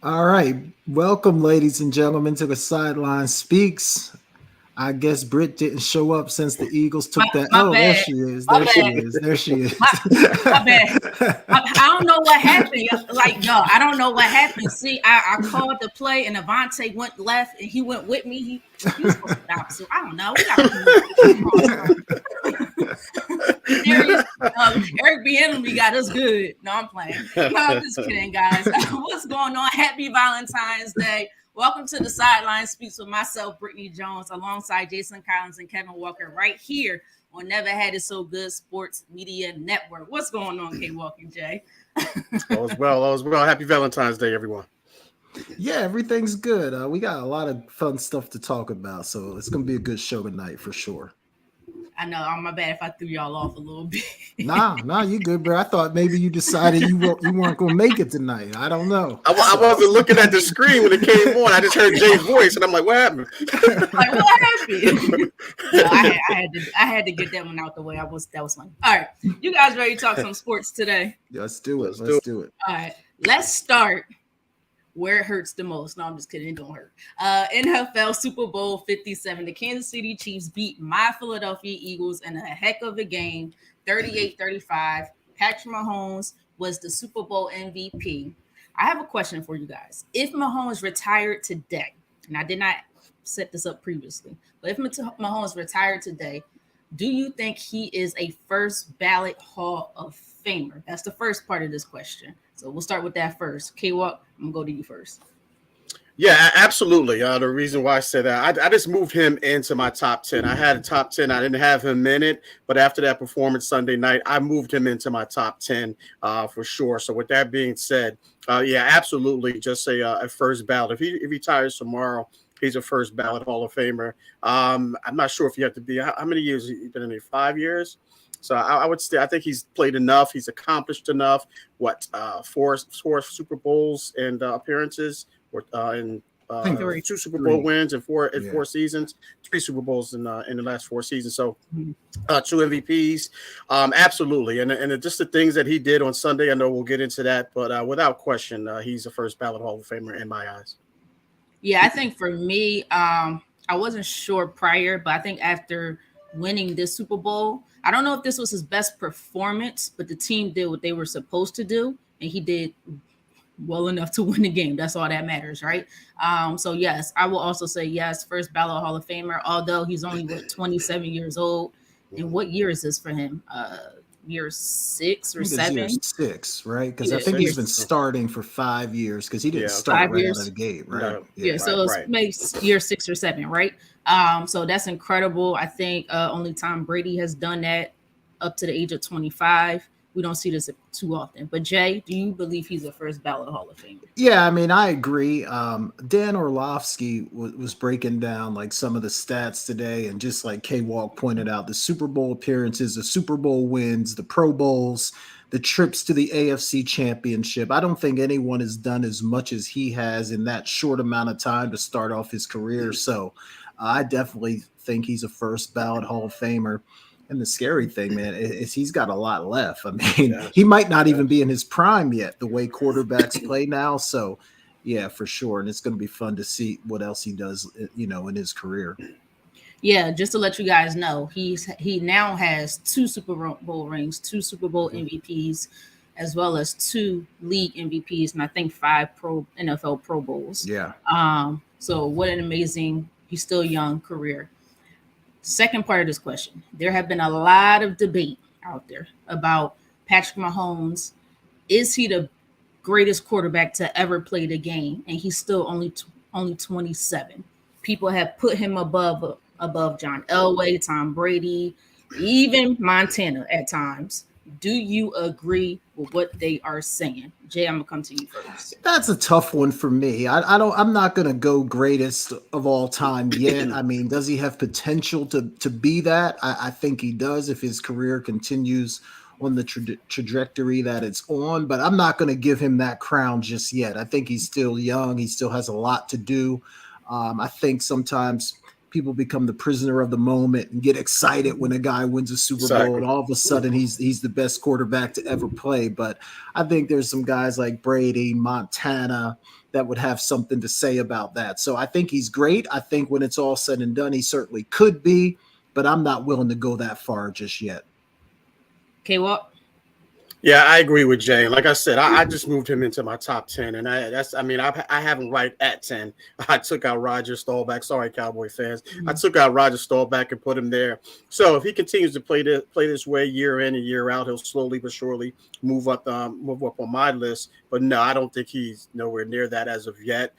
All right. Welcome, ladies and gentlemen, to the Sideline Speaks. I guess Britt didn't show up since the Eagles My, took that. my Oh, there bad. she is. My There she bad. is. There she My, is. my bad. I don't know what happened. Like, yo, I don't know what happened. See, I called the play and Avante went left and he went with me. He was supposed to be opposite. I don't know. We got to Darius, Eric Bieniemy got us good. No, I'm playing. No, I'm just kidding, guys. What's going on? Happy Valentine's Day. Welcome to the Sideline Speaks with myself, Britne Jones, alongside Jason Collins and Kevin Walker, right here on Never Had It So Good Sports Media Network. What's going on, K Walker Jay? All is well. Happy Valentine's Day, everyone. Yeah, everything's good. We got a lot of fun stuff to talk about, so it's going to be a good show tonight for sure. I know, I'm my bad if I threw y'all off a little bit. Nah, you good, bro. I thought maybe you decided you weren't going to make it tonight. I don't know. I wasn't looking at the screen when it came on. I just heard Jay's voice, and I'm like, "What happened?" Like, what happened? No, I had to get that one out the way. That was funny. All right, you guys ready to talk some sports today? Yeah, let's do it. Let's do it. All right, let's start where it hurts the most. No, I'm just kidding. It don't hurt. NFL Super Bowl 57. The Kansas City Chiefs beat my Philadelphia Eagles in a heck of a game, 38-35. Patrick Mahomes was the Super Bowl MVP. I have a question for you guys. If Mahomes retired today, and I did not set this up previously, but if Mahomes retired today, do you think he is a first ballot Hall of Famer? That's the first part of this question. So we'll start with that first. K-Walk, I'm going to go to you first. Yeah, absolutely. The reason why I said that, I just moved him into my top 10. I had a top 10. I didn't have him in it, but after that performance Sunday night, I moved him into my top 10 for sure. So with that being said, yeah, absolutely. Just a first ballot. If he retires tomorrow, he's a first ballot Hall of Famer. I'm not sure if you have to be, how many years has he been in there? 5 years? So I would say I think he's played enough. He's accomplished enough. Four Super Bowls and appearances, or in two Super Bowl wins in four seasons, 3 Super Bowls in the last 4 seasons. So 2 MVPs, absolutely. And just the things that he did on Sunday, I know we'll get into that, but without question, he's a first ballot Hall of Famer in my eyes. Yeah, I think for me, I wasn't sure prior, but I think after winning this Super Bowl, I don't know if this was his best performance, but the team did what they were supposed to do, and he did well enough to win the game. That's all that matters, right? So yes, I will also say yes, first ballot Hall of Famer, although he's only 27 years old. And what year is this for him? Year 6 or 7? Year 6, right? Because Yeah, I think he's been year 6. starting for 5 years because he didn't Yeah, start 5 right out years. of the gate, right? No. Yeah, so it's maybe year 6 or 7, right? So that's incredible. I think only Tom Brady has done that up to the age of 25. We don't see this too often. But Jay, do you believe he's a first ballot Hall of Famer? Yeah, I mean, I agree. Dan Orlovsky was breaking down like some of the stats today, and just like K Walk pointed out, the Super Bowl appearances, the Super Bowl wins, the Pro Bowls, the trips to the AFC Championship. I don't think anyone has done as much as he has in that short amount of time to start off his career. So I definitely think he's a first ballot Hall of Famer. And the scary thing, man, is he's got a lot left. I mean, he might not even be in his prime yet, the way quarterbacks play now. So, yeah, for sure. And it's going to be fun to see what else he does, in his career. Yeah, just to let you guys know, he now has 2 Super Bowl rings, 2 Super Bowl MVPs, as well as 2 league MVPs, and I think 5 NFL Pro Bowls. Yeah. So what an amazing, he's still young career. Second part of this question, there have been a lot of debate out there about Patrick Mahomes. Is he the greatest quarterback to ever play the game? And he's still only 27. People have put him above John Elway, Tom Brady, even Montana at times. Do you agree with what they are saying? Jay, I'm gonna come to you first. That's a tough one for me. I'm not gonna go greatest of all time yet. I mean, does he have potential to be that? I think he does if his career continues on the trajectory that it's on, but I'm not gonna give him that crown just yet. I think he's still young. He still has a lot to do. I think sometimes people become the prisoner of the moment and get excited when a guy wins a Super Bowl and all of a sudden he's the best quarterback to ever play. But I think there's some guys like Brady, Montana, that would have something to say about that. So I think he's great. I think when it's all said and done, he certainly could be, but I'm not willing to go that far just yet. Okay, well, Yeah, I agree with Jay. Like I said, I just moved him into my top 10, and I have him right at 10. I took out Roger Staubach. Sorry, Cowboy fans. I took out Roger Staubach and put him there. So if he continues to play this way year in and year out, he'll slowly but surely move up on my list. But no, I don't think he's nowhere near that as of yet.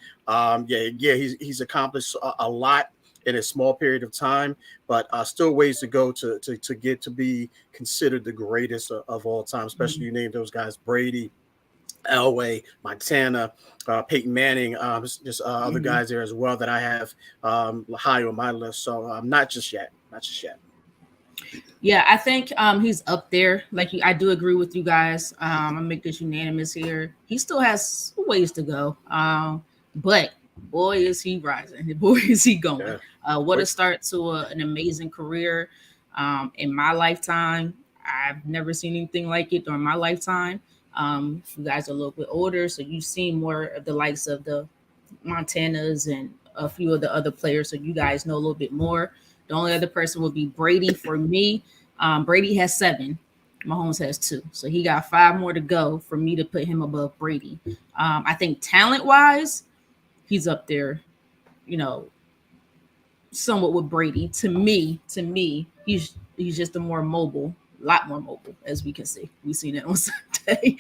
He's accomplished a lot in a small period of time, but still ways to go to get to be considered the greatest of all time, especially you name those guys: Brady, Elway, Montana, Peyton Manning, just other guys there as well that I have high on my list. So not just yet. yeah, I think he's up there. I do agree with you guys. I'm gonna make this unanimous here. He still has ways to go, but boy, is he rising! Boy, is he going! Yeah. What a start to an amazing career. In my lifetime, I've never seen anything like it during my lifetime. You guys are a little bit older, so you've seen more of the likes of the Montanas and a few of the other players, so you guys know a little bit more. The only other person would be Brady for me. Brady has 7. Mahomes has 2. So he got 5 more to go for me to put him above Brady. I think talent-wise, he's up there, somewhat with Brady. To me, he's just a lot more mobile, as we can see. We've seen it on Sunday.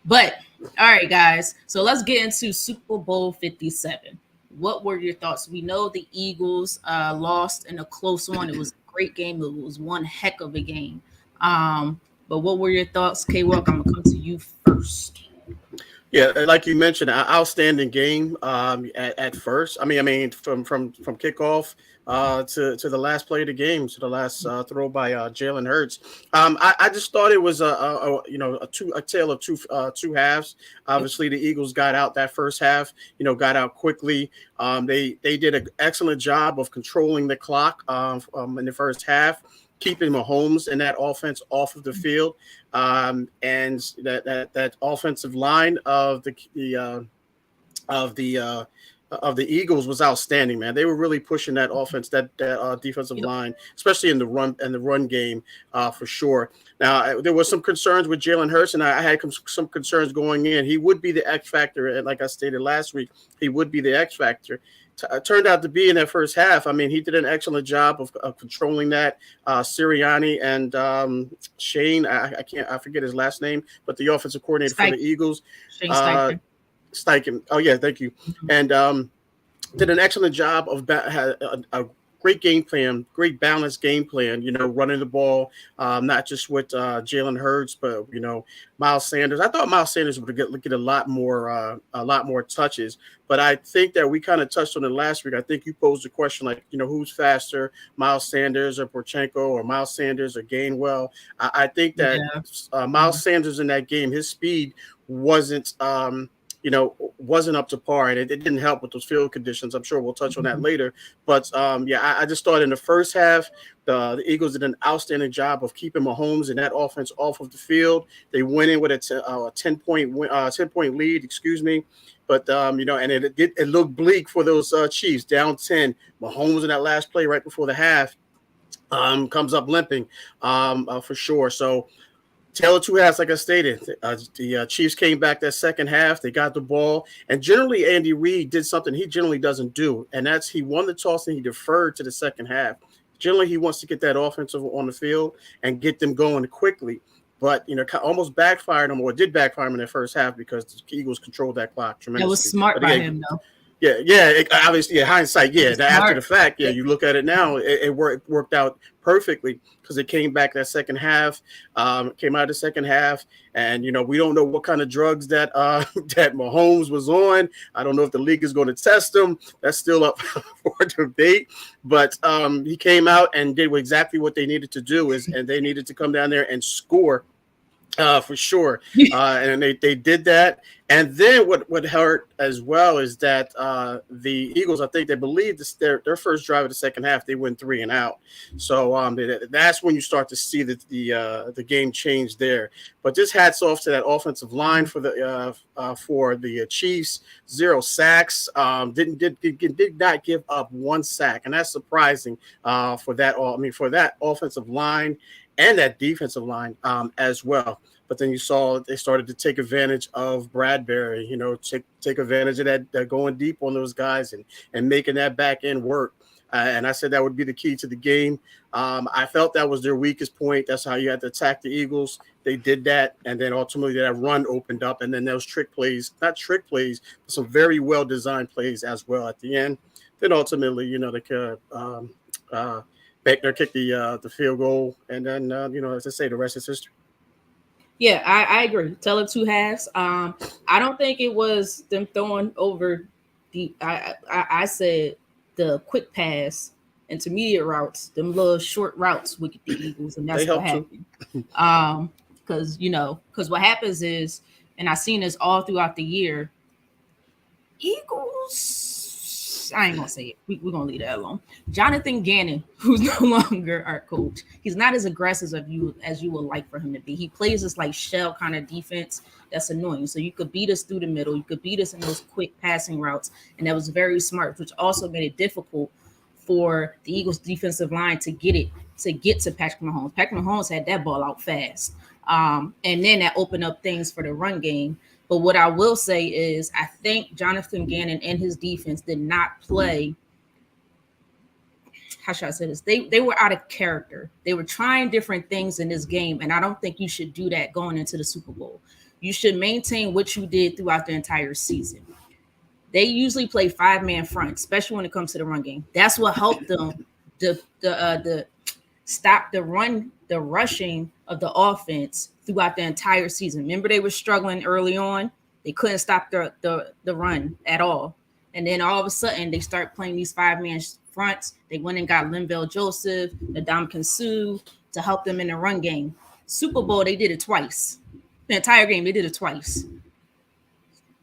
But all right, guys. So let's get into Super Bowl 57. What were your thoughts? We know the Eagles lost in a close one. It was a great game. It was one heck of a game. But what were your thoughts? K-Walk, I'm gonna come to you first. Yeah, like you mentioned, outstanding game at first. I mean, from kickoff to the last play of the game, to the last throw by Jalen Hurts. I just thought it was a tale of two halves. Obviously, the Eagles got out that first half. Got out quickly. They did an excellent job of controlling the clock in the first half, keeping Mahomes and that offense off of the field, and that offensive line of the Eagles was outstanding, man. They were really pushing that offense, that defensive line, especially in the run game, for sure. Now there was some concerns with Jalen Hurts, and I had some concerns going in. He would be the X factor, and like I stated last week, he would be the X factor. Turned out to be in that first half. I mean, he did an excellent job of controlling that. Sirianni and Shane, I forget his last name, but the offensive coordinator for the Eagles, Shane Steichen. Steichen. Oh yeah, thank you. And did an excellent job of had a great game plan, great balanced game plan. Running the ball, not just with Jalen Hurts, but Miles Sanders. I thought Miles Sanders would get a lot more touches, but I think that we kind of touched on it last week. I think you posed a question like, who's faster, Miles Sanders or Porchenko, or Miles Sanders or Gainwell. I think that Miles Sanders in that game, his speed wasn't up to par, and it didn't help with those field conditions. I'm sure we'll touch on that later. But I just thought in the first half, the Eagles did an outstanding job of keeping Mahomes and that offense off of the field. They went in with a 10-point lead, excuse me. But and it looked bleak for those Chiefs, down 10. Mahomes in that last play right before the half comes up limping for sure. So tale of two halves, like I stated. The Chiefs came back that second half. They got the ball. And generally, Andy Reid did something he generally doesn't do, and that's he won the toss and he deferred to the second half. Generally, he wants to get that offensive on the field and get them going quickly. But, almost backfired him, or did backfire him in the first half because the Eagles controlled that clock tremendously. That was smart by him, though. Obviously, hindsight, after the fact, you look at it now, it worked out perfectly because it came back that second half, came out of the second half, and we don't know what kind of drugs that that Mahomes was on. I don't know if the league is going to test him. That's still up for debate. But he came out and did exactly what they needed to do, and they needed to come down there and score For sure. And they did that. And then what hurt as well is that the Eagles, I think they believe this, their first drive of the second half, they went 3 and out. So that's when you start to see the game change there. But just hats off to that offensive line for the Chiefs. 0 sacks. Did not give up 1 sack, and that's surprising for that. For that offensive line and that defensive line as well. But then you saw they started to take advantage of Bradbury, take advantage of that going deep on those guys and making that back end work. And I said that would be the key to the game. I felt that was their weakest point. That's how you had to attack the Eagles. They did that, and then ultimately that run opened up, and then those not trick plays, but some very well-designed plays as well at the end. Then ultimately, Beckner kicked the field goal, and then as I say, the rest is history. Yeah, I agree. Tell it 2 halves. I don't think it was them throwing over deep. I said the quick pass, intermediate routes, them little short routes with the Eagles, and that's what happened. Because what happens is, and I've seen this all throughout the year, Eagles. I ain't gonna say it. We're gonna leave that alone. Jonathan Gannon, who's no longer our coach, he's not as aggressive as you would like for him to be. He plays this like shell kind of defense that's annoying. So you could beat us through the middle, you could beat us in those quick passing routes, and that was very smart, which also made it difficult for the Eagles defensive line to get to Patrick Mahomes. Patrick Mahomes had that ball out fast. And then that opened up things for the run game. But what I will say is I think Jonathan Gannon and his defense did not play. How should I say this? They were out of character. They were trying different things in this game, and I don't think you should do that going into the Super Bowl. You should maintain what you did throughout the entire season. They usually play 5-man front, especially when it comes to the run game. That's what helped them the stop the rushing of the offense throughout the entire season. Remember, they were struggling early on. They couldn't stop the run at all. And then all of a sudden, they start playing these 5-man fronts. They went and got Linval Joseph, Ndamukong Suh to help them in the run game. Super Bowl, they did it twice. The entire game, they did it twice.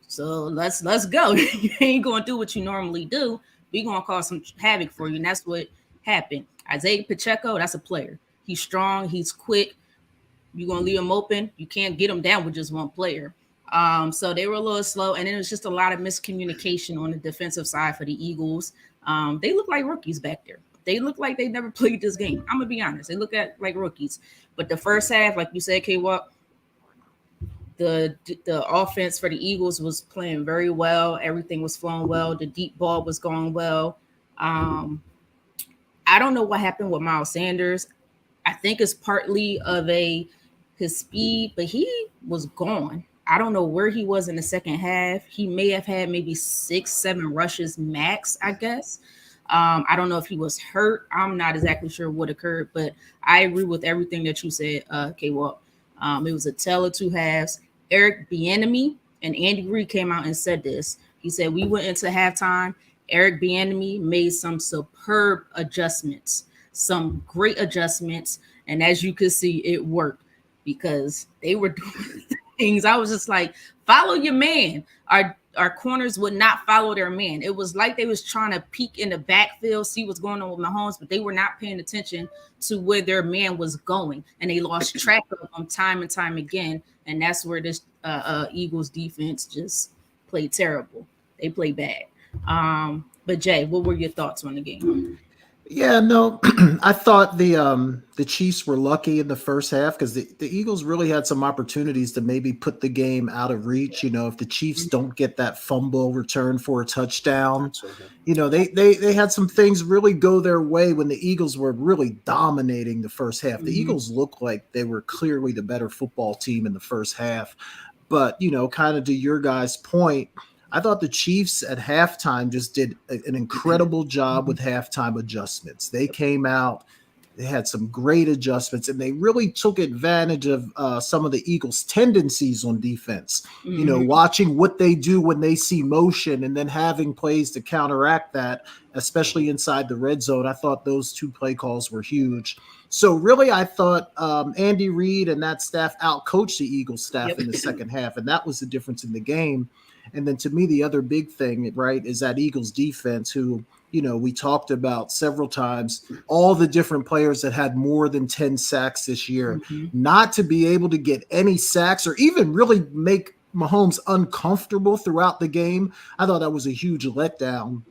So let's go. You ain't going to do what you normally do. We're going to cause some havoc for you, and that's what happened. Isaiah Pacheco, that's a player. He's strong. He's quick. You're going to leave him open. You can't get him down with just one player. So they were a little slow, and then it was just a lot of miscommunication on the defensive side for the Eagles. They look like rookies back there. They look like they never played this game. I'm going to be honest. They look like rookies. But the first half, like you said, K-Walk, the offense for the Eagles was playing very well. Everything was flowing well. The deep ball was going well. I don't know what happened with Miles Sanders. I think it's partly of his speed, but he was gone. I don't know where he was in the second half. He may have had maybe 6-7 rushes max, I guess. I don't know if he was hurt. I'm not exactly sure what occurred, but I agree with everything that you said, K-Walk. It was a tale of 2 halves. Eric Bieniemy and Andy Reid came out and said this. He said, we went into halftime. Eric Bieniemy made some superb adjustments, some great adjustments. And as you could see, it worked because they were doing things. I was just like, follow your man. Our corners would not follow their man. It was like they was trying to peek in the backfield, see what's going on with Mahomes, but they were not paying attention to where their man was going. And they lost track of them time and time again. And that's where this Eagles defense just played terrible. They played bad. But Jay, what were your thoughts on the game? Yeah, no, I thought the Chiefs were lucky in the first half because the Eagles really had some opportunities to maybe put the game out of reach. If the Chiefs don't get that fumble return for a touchdown, they had some things really go their way when the Eagles were really dominating the first half. The Eagles looked like they were clearly the better football team in the first half. But, kind of to your guys' point, I thought the Chiefs at halftime just did an incredible job with halftime adjustments. They came out They had some great adjustments, and they really took advantage of some of the Eagles' tendencies on defense. You know, watching what they do when they see motion and then having plays to counteract that, especially inside the red zone. I thought those 2 play calls were huge. So really, I thought Andy Reid and that staff outcoached the Eagles staff in the second half, and that was the difference in the game. And then to me, the other big thing, right, is that Eagles defense, who, you know, we talked about several times, all the different players that had more than 10 sacks this year, not to be able to get any sacks or even really make Mahomes uncomfortable throughout the game. I thought that was a huge letdown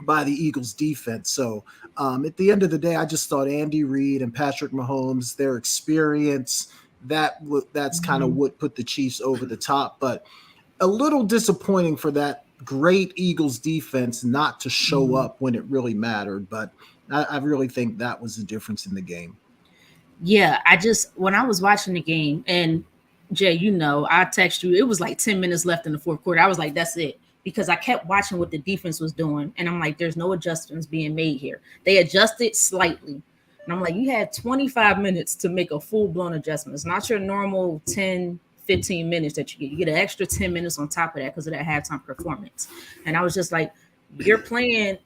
by the Eagles defense. So at the end of the day, I just thought Andy Reid and Patrick Mahomes, their experience, that's kind of what put the Chiefs over the top. But a little disappointing for that great Eagles defense not to show up when it really mattered. But I really think that was the difference in the game. Yeah, when I was watching the game, and Jay, you know, I text you, it was like 10 minutes left in the fourth quarter. I was like, that's it. Because I kept watching what the defense was doing. And I'm like, there's no adjustments being made here. They adjusted slightly. And I'm like, you had 25 minutes to make a full-blown adjustment. It's not your normal 10, 15 minutes that you get. You get an extra 10 minutes on top of that because of that halftime performance. And I was just like, you're playing.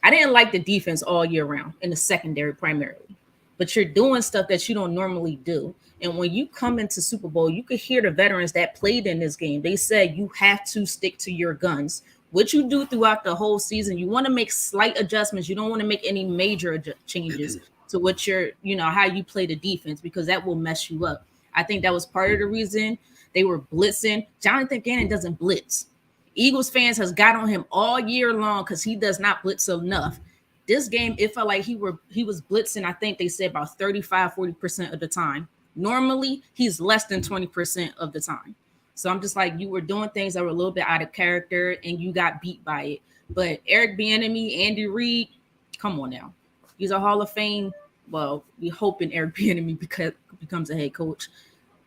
I didn't like the defense all year round in the secondary primarily, but you're doing stuff that you don't normally do. And when you come into Super Bowl, you could hear the veterans that played in this game. They said you have to stick to your guns. What you do throughout the whole season, you want to make slight adjustments. You don't want to make any major changes to what how you play the defense, because that will mess you up. I think that was part of the reason they were blitzing. Jonathan Gannon doesn't blitz. Eagles fans has got on him all year long because he does not blitz enough. This game, it felt like he was blitzing, I think they said about 35-40% of the time. Normally, he's less than 20% of the time. So I'm just like, you were doing things that were a little bit out of character and you got beat by it. But Eric Bieniemy, Andy Reid, come on now. He's a Hall of Fame. Well, we're hoping Eric Bieniemy becomes a head coach.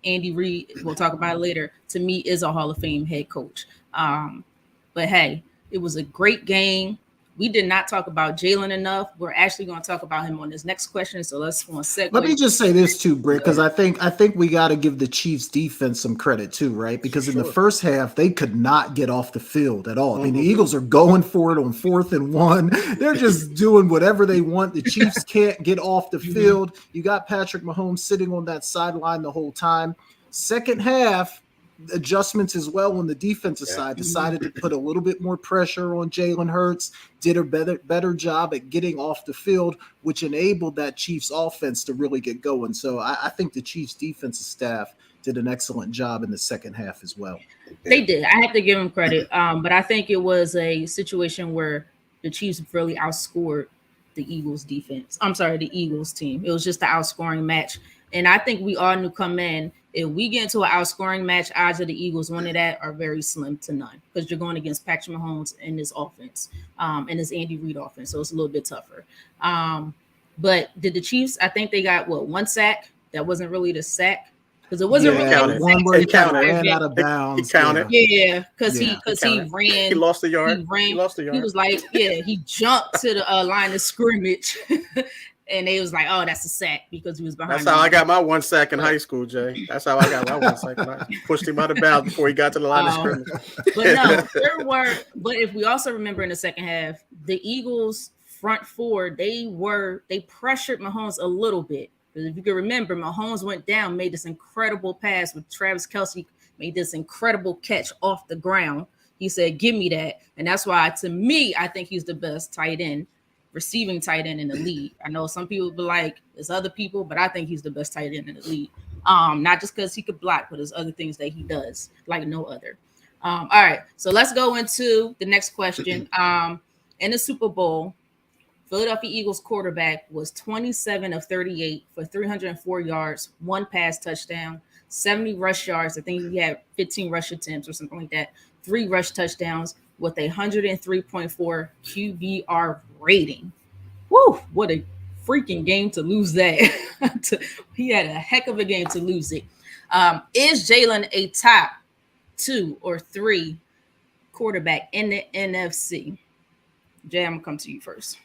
Andy Reid, we'll talk about it later, to me is a Hall of Fame head coach. But hey, it was a great game. We did not talk about Jalen enough. We're actually going to talk about him on this next question. So let's segue. Let me just say this too, Britt, because I think we got to give the Chiefs defense some credit too, right? Because in the first half, they could not get off the field at all. I mean, the Eagles are going for it on 4th and 1. They're just doing whatever they want. The Chiefs can't get off the field. You got Patrick Mahomes sitting on that sideline the whole time. Second half, adjustments as well on the defensive side, decided to put a little bit more pressure on Jalen Hurts, did a better job at getting off the field, which enabled that Chiefs offense to really get going. So I think the Chiefs defensive staff did an excellent job in the second half as well. They did. I have to give them credit. But I think it was a situation where the Chiefs really outscored the Eagles defense. I'm sorry, the Eagles team. It was just the outscoring match. And I think we all knew come in, if we get into an outscoring match, odds of the Eagles winning that are very slim to none, because you're going against Patrick Mahomes and his offense, and his Andy Reid offense. So it's a little bit tougher. But did the Chiefs, I think they got, one sack? That wasn't really the sack. Because it wasn't really one where he ran out of bounds. He counted. Yeah, because he ran. He lost the yard. He lost the yard. He was like, he jumped to the line of scrimmage. And they was like, oh, that's a sack because he was behind. That's how I got my 1 sack in high school, Jay. That's how I got my 1 sack. I pushed him out of bounds before he got to the line of scrimmage. But if we also remember in the second half, the Eagles front four, they pressured Mahomes a little bit. Because if you can remember, Mahomes went down, made this incredible pass with Travis Kelce, made this incredible catch off the ground. He said, give me that. And that's why, to me, I think he's the best receiving tight end in the league. I know some people be like, there's other people, but I think he's the best tight end in the league. Not just because he could block, but there's other things that he does like no other. All right, so let's go into the next question. In the Super Bowl, Philadelphia Eagles quarterback was 27 of 38 for 304 yards, 1 pass touchdown, 70 rush yards. I think he had 15 rush attempts or something like that, 3 rush touchdowns with a 103.4 QBR rating. Woo, what a freaking game to lose that. He had a heck of a game to lose it. Is Jalen a top 2 or 3 quarterback in the NFC? Jay, I'm gonna come to you first.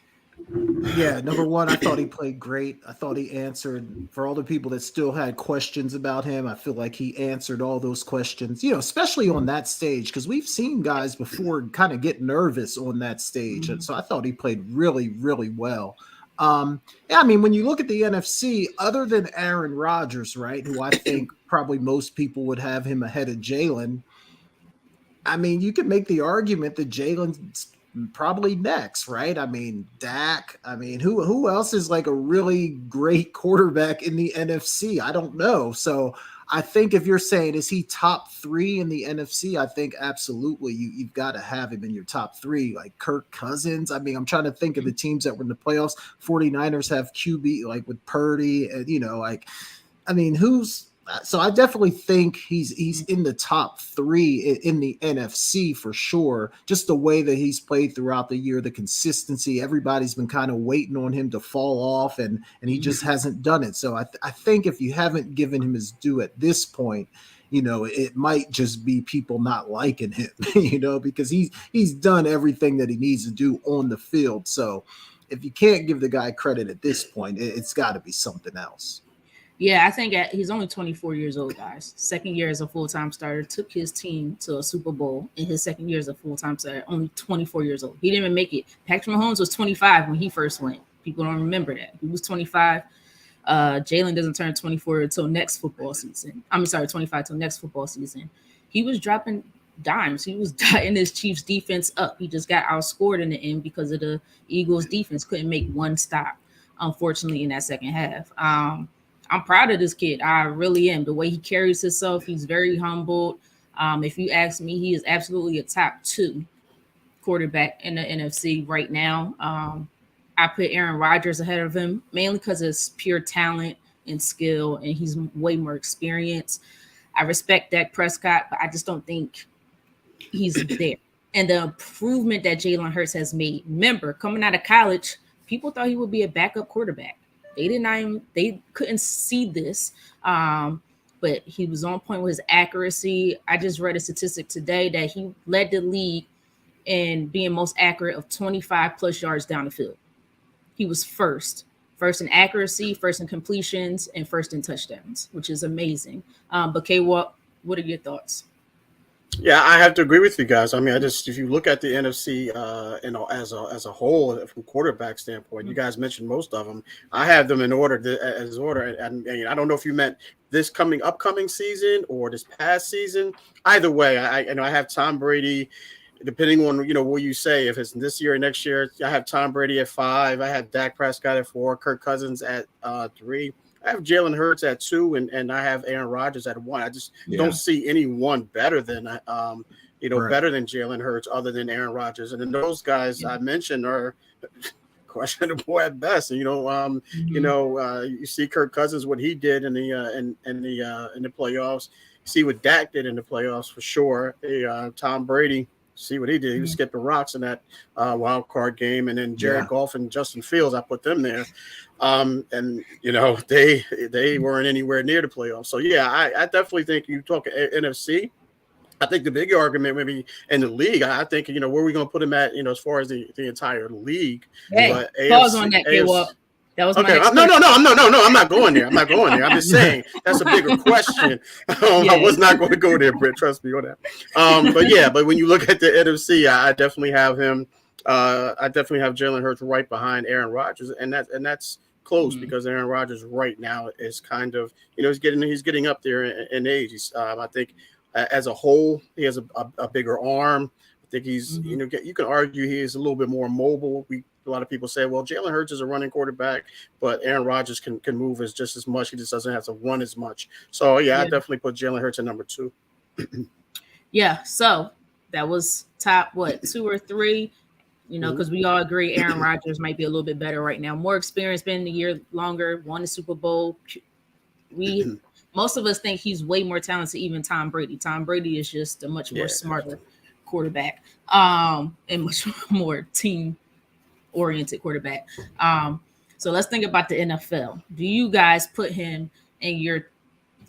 Yeah, number one, I thought he played great. I thought he answered for all the people that still had questions about him. I feel like he answered all those questions, especially on that stage, because we've seen guys before kind of get nervous on that stage. And so I thought he played really, really well. Yeah, I mean, when you look at the NFC, other than Aaron Rodgers, right, who I think probably most people would have him ahead of Jalen, I mean, you can make the argument that Jalen's probably next, right? I mean, Dak. I mean, who else is like a really great quarterback in the NFC? I don't know. So I think if you're saying is he top three in the NFC, I think absolutely you've got to have him in your top three, like Kirk Cousins. I mean, I'm trying to think of the teams that were in the playoffs. 49ers have QB like with Purdy, and like I mean, so I definitely think he's in the top three in the NFC for sure. Just the way that he's played throughout the year, the consistency. Everybody's been kind of waiting on him to fall off, and he just hasn't done it. So I think if you haven't given him his due at this point, it might just be people not liking him, because he's done everything that he needs to do on the field. So if you can't give the guy credit at this point, it's got to be something else. Yeah, I think he's only 24 years old, guys. Second year as a full-time starter, took his team to a Super Bowl in his second year as a full-time starter, only 24 years old. He didn't even make it. Patrick Mahomes was 25 when he first went. People don't remember that. He was 25. Jalen doesn't turn 24 until next football season. 25 till next football season. He was dropping dimes. He was dotting his Chiefs defense up. He just got outscored in the end because of the Eagles defense couldn't make one stop, unfortunately, in that second half. I'm proud of this kid. I really am. The way he carries himself, he's very humbled. If you ask me, he is absolutely a top 2 quarterback in the NFC right now. I put Aaron Rodgers ahead of him, mainly because of his pure talent and skill, and he's way more experienced. I respect Dak Prescott, but I just don't think he's there. And the improvement that Jalen Hurts has made. Remember, coming out of college, people thought he would be a backup quarterback. They couldn't see this, but he was on point with his accuracy. I just read a statistic today that he led the league in being most accurate of 25 plus yards down the field. He was first in accuracy, first in completions, and first in touchdowns, which is amazing. But K-Walk, what are your thoughts? Yeah, I have to agree with you guys. I mean, if you look at the NFC, as a whole, from quarterback standpoint, you guys mentioned most of them. I have them in order, and I don't know if you meant this upcoming season or this past season. Either way, I have Tom Brady. Depending on what you say, if it's this year or next year, I have Tom Brady at 5. I have Dak Prescott at 4, Kirk Cousins at 3. I have Jalen Hurts at 2, and I have Aaron Rodgers at 1. I just don't see anyone better than better than Jalen Hurts, other than Aaron Rodgers. And then those guys I mentioned are questionable at best. And you see Kirk Cousins, what he did in the playoffs. You see what Dak did in the playoffs for sure. Tom Brady. See what he did. He was skipping rocks in that wild card game, and then Jared Goff and Justin Fields, I put them there. And they weren't anywhere near the playoffs. So I definitely think you talk NFC. I think the big argument maybe in the league, I think where are we going to put him at? As far as the entire league. Hey, but pause on that, K-Walk. That was okay. No. I'm not going there. I'm just saying that's a bigger question. I was not going to go there, Britt. Trust me on that. But when you look at the NFC, I definitely have him. I definitely have Jalen Hurts right behind Aaron Rodgers, and that's close because Aaron Rodgers right now is kind of he's getting up there in age. I think as a whole he has a bigger arm. I think he's you can argue he is a little bit more mobile. A lot of people say, well, Jalen Hurts is a running quarterback, but Aaron Rodgers can move just as much. He just doesn't have to run as much. So, I definitely put Jalen Hurts at number 2. Yeah, so that was top, 2 or 3, because we all agree Aaron Rodgers might be a little bit better right now. More experience, been in the year longer, won the Super Bowl. Most of us think he's way more talented, even Tom Brady. Tom Brady is just a much more smarter quarterback and much more team-oriented quarterback. So let's think about the NFL. Do you guys put him in your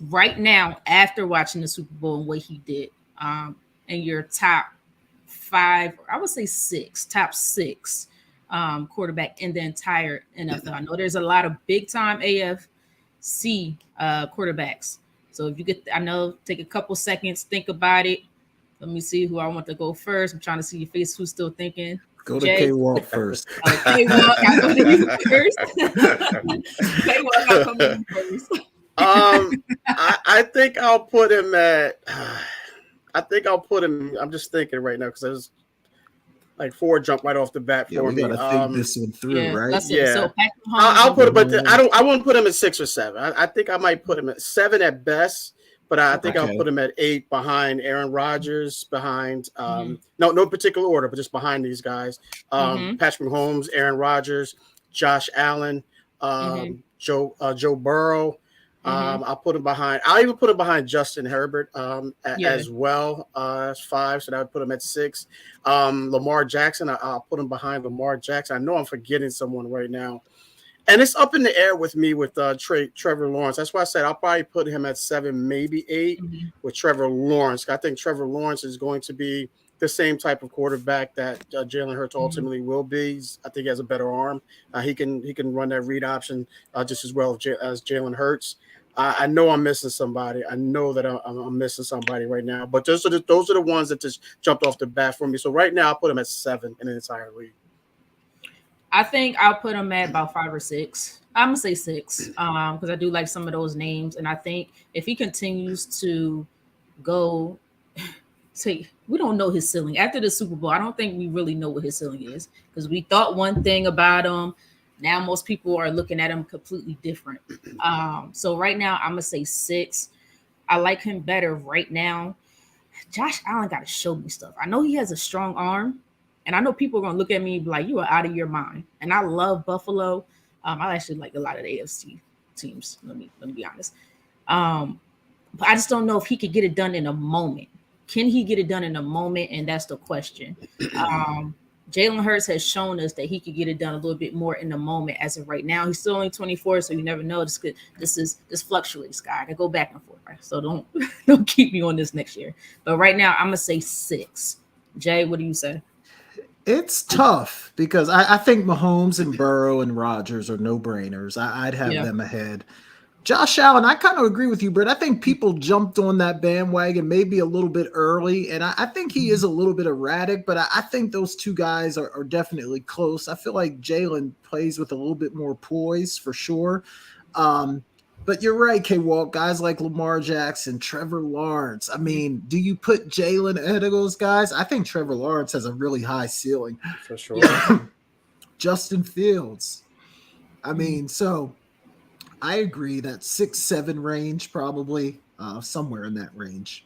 right now after watching the Super Bowl and what he did in your top 5, I would say 6, top 6 quarterback in the entire NFL. I know there's a lot of big time AFC quarterbacks. So if you get, I know, take a couple seconds, think about it. Let me see who I want to go first. I'm trying to see your face. Who's still thinking? Go to Jay? K-Walk first. K-Walk, I'll go to you first. K-Walk, I'll come to you first. I think I'll put him at. I'm just thinking right now because there's like 4 jump right off the bat Yeah, for we me. gotta think this one through, right? Yeah. So Patrick Mahomes, I'll put it, but I won't put him at 6 or 7. I think I might put him at 7 at best, but I think I'll put him at 8 behind Aaron Rodgers, behind no particular order, but just behind these guys. Patrick Mahomes, Aaron Rodgers, Josh Allen, Joe Burrow. I'll put him behind. I'll even put him behind Justin Herbert as well as 5. So that would put him at 6. Lamar Jackson. I'll put him behind Lamar Jackson. I know I'm forgetting someone right now, and it's up in the air with me with Trevor Lawrence. That's why I said I'll probably put him at 7, maybe 8 with Trevor Lawrence. I think Trevor Lawrence is going to be the same type of quarterback that Jalen Hurts ultimately will be. I think he has a better arm. He can run that read option just as well as Jalen Hurts. I know I'm missing somebody. I know that I'm missing somebody right now. But those are the ones that just jumped off the bat for me. So right now I'll put him at 7 in the entire league. I think I'll put him at about 5 or 6. I'm gonna say 6 because I do like some of those names, and I think if he continues to go. We don't know his ceiling after the Super Bowl. I don't think we really know what his ceiling is because we thought one thing about him. Now most people are looking at him completely different. So right now I'm gonna say 6. I like him better right now. Josh Allen got to show me stuff. I know he has a strong arm, and I know people are gonna look at me and be like, "You are out of your mind." And I love Buffalo. I actually like a lot of the AFC teams. Let me be honest. But I just don't know if he could get it done in a moment. Can he get it done in a moment? And that's the question. Jalen Hurts has shown us that he could get it done a little bit more in the moment. As of right now, he's still only 24, so you never know. This fluctuates, guy. I go back and forth, right? So don't keep me on this next year. But right now, I'm gonna say 6. Jay, what do you say? It's tough because I think Mahomes and Burrow and Rodgers are no-brainers. I'd have them ahead. Josh Allen, I kind of agree with you, Britt. I think people jumped on that bandwagon maybe a little bit early, and I think he is a little bit erratic, but I think those two guys are definitely close. I feel like Jalen plays with a little bit more poise for sure. But you're right, K-Walk, guys like Lamar Jackson, Trevor Lawrence. I mean, do you put Jalen ahead of those guys? I think Trevor Lawrence has a really high ceiling. For sure. Justin Fields. I mean, so I agree that 6-7 range, probably somewhere in that range.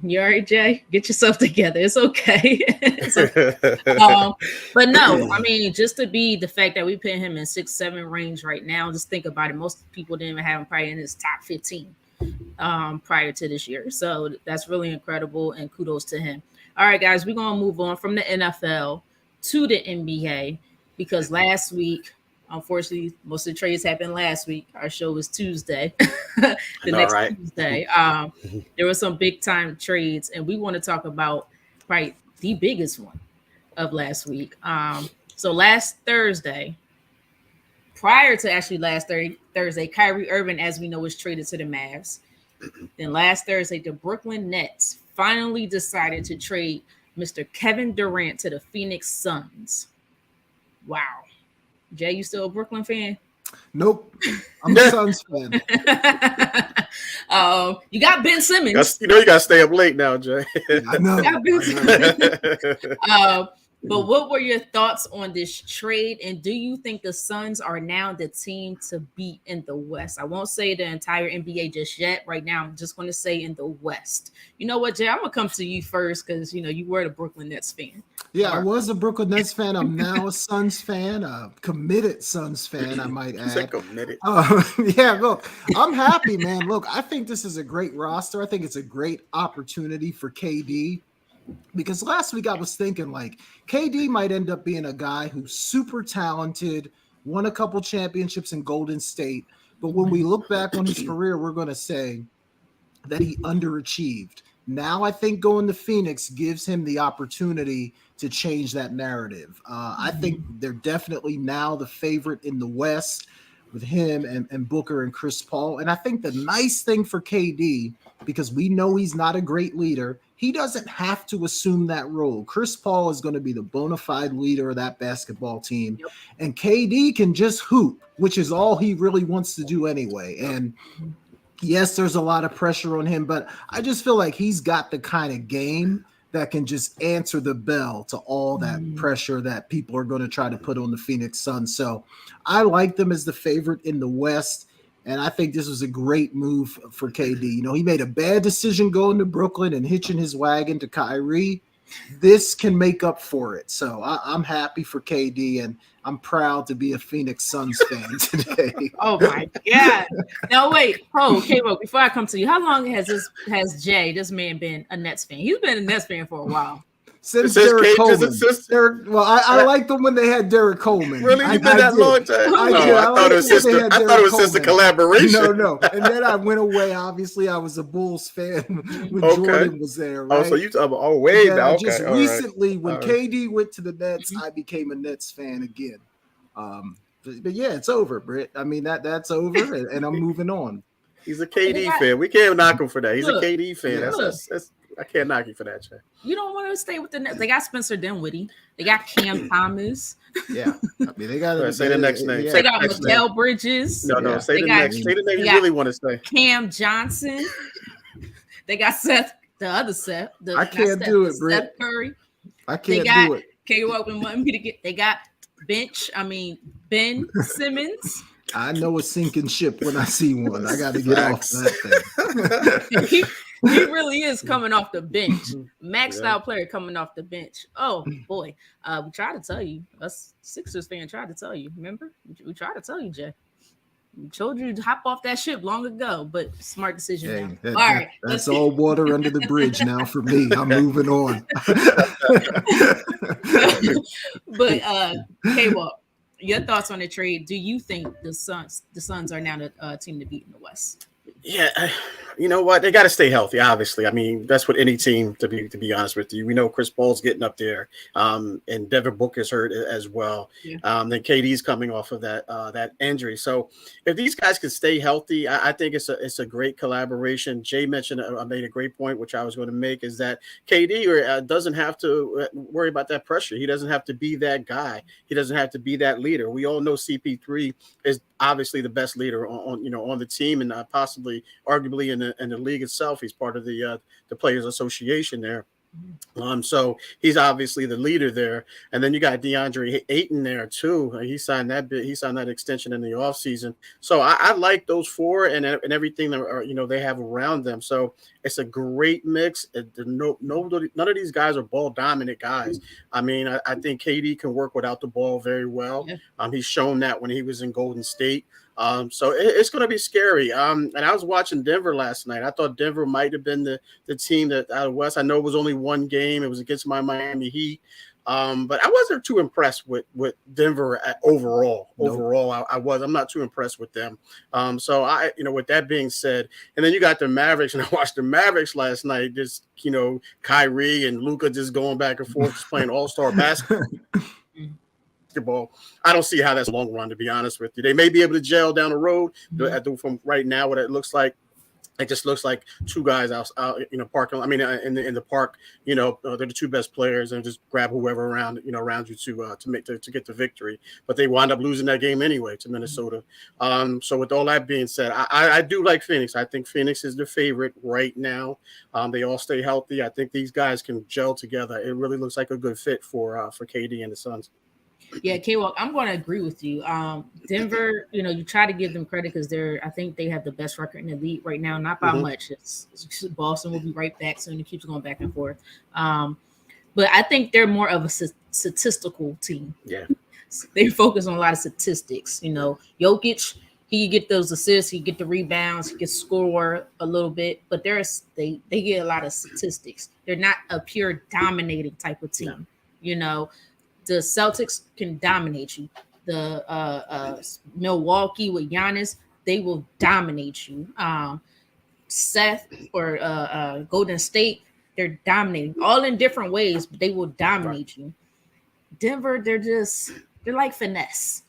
You all right, Jay? Get yourself together. It's okay. But no, I mean, just to be the fact that we put him in 6-7 range right now, just think about it. Most people didn't even have him probably in his top 15 prior to this year. So that's really incredible, and kudos to him. All right, guys, we're going to move on from the NFL to the NBA because last week, unfortunately, most of the trades happened last week. Our show was Tuesday, Tuesday. There were some big time trades, and we want to talk about probably the biggest one of last week. So last Thursday, prior to actually last Thursday, Kyrie Irving, as we know, was traded to the Mavs. Then last Thursday, the Brooklyn Nets finally decided to trade Mr. Kevin Durant to the Phoenix Suns. Wow. Jay, you still a Brooklyn fan? Nope. I'm a Suns fan. You got Ben Simmons. You got to stay up late now, Jay. I know. But what were your thoughts on this trade? And do you think the Suns are now the team to beat in the West? I won't say the entire NBA just yet. Right now, I'm just going to say in the West. You know what, Jay? I'm going to come to you first because, you were the Brooklyn Nets fan. Yeah, I was a Brooklyn Nets fan. I'm now a Suns fan, a committed Suns fan, I might add. Committed. Yeah, look, I'm happy, man. Look, I think this is a great roster. I think it's a great opportunity for KD. Because last week I was thinking like KD might end up being a guy who's super talented, won a couple championships in Golden State. But when we look back on his career, we're going to say that he underachieved. Now I think going to Phoenix gives him the opportunity to change that narrative. I think they're definitely now the favorite in the West with him and Booker and Chris Paul. And I think the nice thing for KD, because we know he's not a great leader, he doesn't have to assume that role. Chris Paul is going to be the bona fide leader of that basketball team. Yep. And KD can just hoop, which is all he really wants to do anyway. And yes, there's a lot of pressure on him, but I just feel like he's got the kind of game that can just answer the bell to all that pressure that people are going to try to put on the Phoenix Suns. So I like them as the favorite in the West, and I think this was a great move for KD. You know, he made a bad decision going to Brooklyn and hitching his wagon to Kyrie. This can make up for it. So I'm happy for KD, and I'm proud to be a Phoenix Suns fan today. Oh my God. Now wait, okay, well, before I come to you, how long has this man been a Nets fan? He's been a Nets fan for a while. Since Derek Coleman. I liked them when they had Derek Coleman. Really? You've been that long time? I thought it was just a collaboration. No. And then I went away. Obviously, I was a Bulls fan when Jordan was there. Right? Oh, so you talking about way now? Okay. Just recently, when KD went to the Nets, I became a Nets fan again. But yeah, it's over, Britt. I mean, that's over, and I'm moving on. He's a KD fan. We can't knock him for that. He's a KD fan. That's I can't knock you for that, Jay. You don't want to stay with the Nets. They got Spencer Dinwiddie. They got Cam Thomas. Yeah, I mean they got say the next name. They got Mikal Bridges. No. Say the next. Say the name you really want to say. Cam Johnson. They got Seth. The other Seth. I can't do it, Britt. Seth Curry. I can't do it. K-Walk been wanting me to get. They got Ben Simmons. I know a sinking ship when I see one. I got to get off that thing. He really is coming off the bench. Maxed out player coming off the bench. Oh boy. We tried to tell you. Us Sixers fan tried to tell you. Remember? We tried to tell you, Jay. We told you to hop off that ship long ago, but smart decision now. All right. That's all water under the bridge now for me. I'm moving on. But K-Walk, your thoughts on the trade? Do you think the Suns are now the team to beat in the West? Yeah, you know what? They got to stay healthy. Obviously, I mean that's what any team. To be honest with you, we know Chris Paul's getting up there, and Devin Booker's hurt as well. Yeah. Then KD's coming off of that injury. So if these guys can stay healthy, I think it's a great collaboration. Jay mentioned, I made a great point, which I was going to make, is that KD doesn't have to worry about that pressure. He doesn't have to be that guy. He doesn't have to be that leader. We all know CP3 is obviously the best leader on the team, and possibly arguably in the league itself. He's part of the Players Association there. So he's obviously the leader there. And then you got DeAndre Ayton there too. He signed that extension in the offseason. So I like those four and everything that they have around them. So it's a great mix. None of these guys are ball dominant guys. I mean, I think KD can work without the ball very well. Yeah. He's shown that when he was in Golden State. So it's going to be scary. And I was watching Denver last night. I thought Denver might have been the team that out of West. I know it was only one game. It was against my Miami Heat. But I wasn't too impressed with Denver overall. Nope. Overall, I'm not too impressed with them. So with that being said, and then you got the Mavericks, and I watched the Mavericks last night. Just Kyrie and Luka just going back and forth, just playing all-star basketball. I don't see how that's a long run, to be honest with you. They may be able to gel down the road. From right now, what it looks like, it just looks like two guys out parking. I mean, in the park, they're the two best players, and just grab whoever around you to get the victory. But they wind up losing that game anyway to Minnesota. So with all that being said, I do like Phoenix. I think Phoenix is the favorite right now. They all stay healthy. I think these guys can gel together. It really looks like a good fit for KD and the Suns. Yeah, K-Walk, I'm going to agree with you. Denver, you try to give them credit because I think they have the best record in the league right now, not by much. It's Boston will be right back soon. It keeps going back and forth. But I think they're more of a statistical team. Yeah. They focus on a lot of statistics. Jokic, he get those assists, he get the rebounds, he can score a little bit, but they get a lot of statistics. They're not a pure dominating type of team. No. The Celtics can dominate you. The Milwaukee with Giannis, they will dominate you. Seth or Golden State, they're dominating all in different ways, but they will dominate you. Denver, they're like finesse.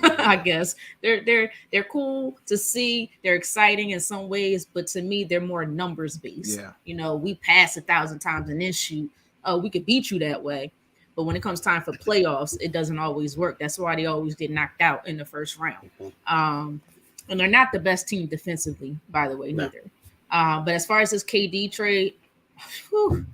I guess they're cool to see. They're exciting in some ways, but to me, they're more numbers based. Yeah. You know, we pass 1,000 times and then shoot. Oh, we could beat you that way. But when it comes time for playoffs, it doesn't always work. That's why they always get knocked out in the first round. And they're not the best team defensively, by the way, neither. But as far as this KD trade, whew,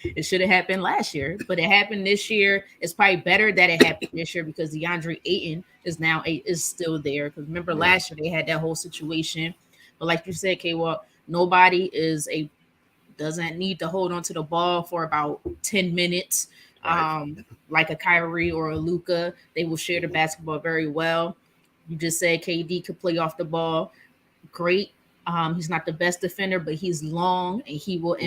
it should have happened last year, but it happened this year. It's probably better that it happened this year because DeAndre Ayton is still there. Because remember last year they had that whole situation. But like you said, K-Walk, nobody doesn't need to hold on to the ball for about 10 minutes. Like a Kyrie or a Luka, they will share the basketball very well. You just said KD could play off the ball. Great. He's not the best defender, but he's long and he will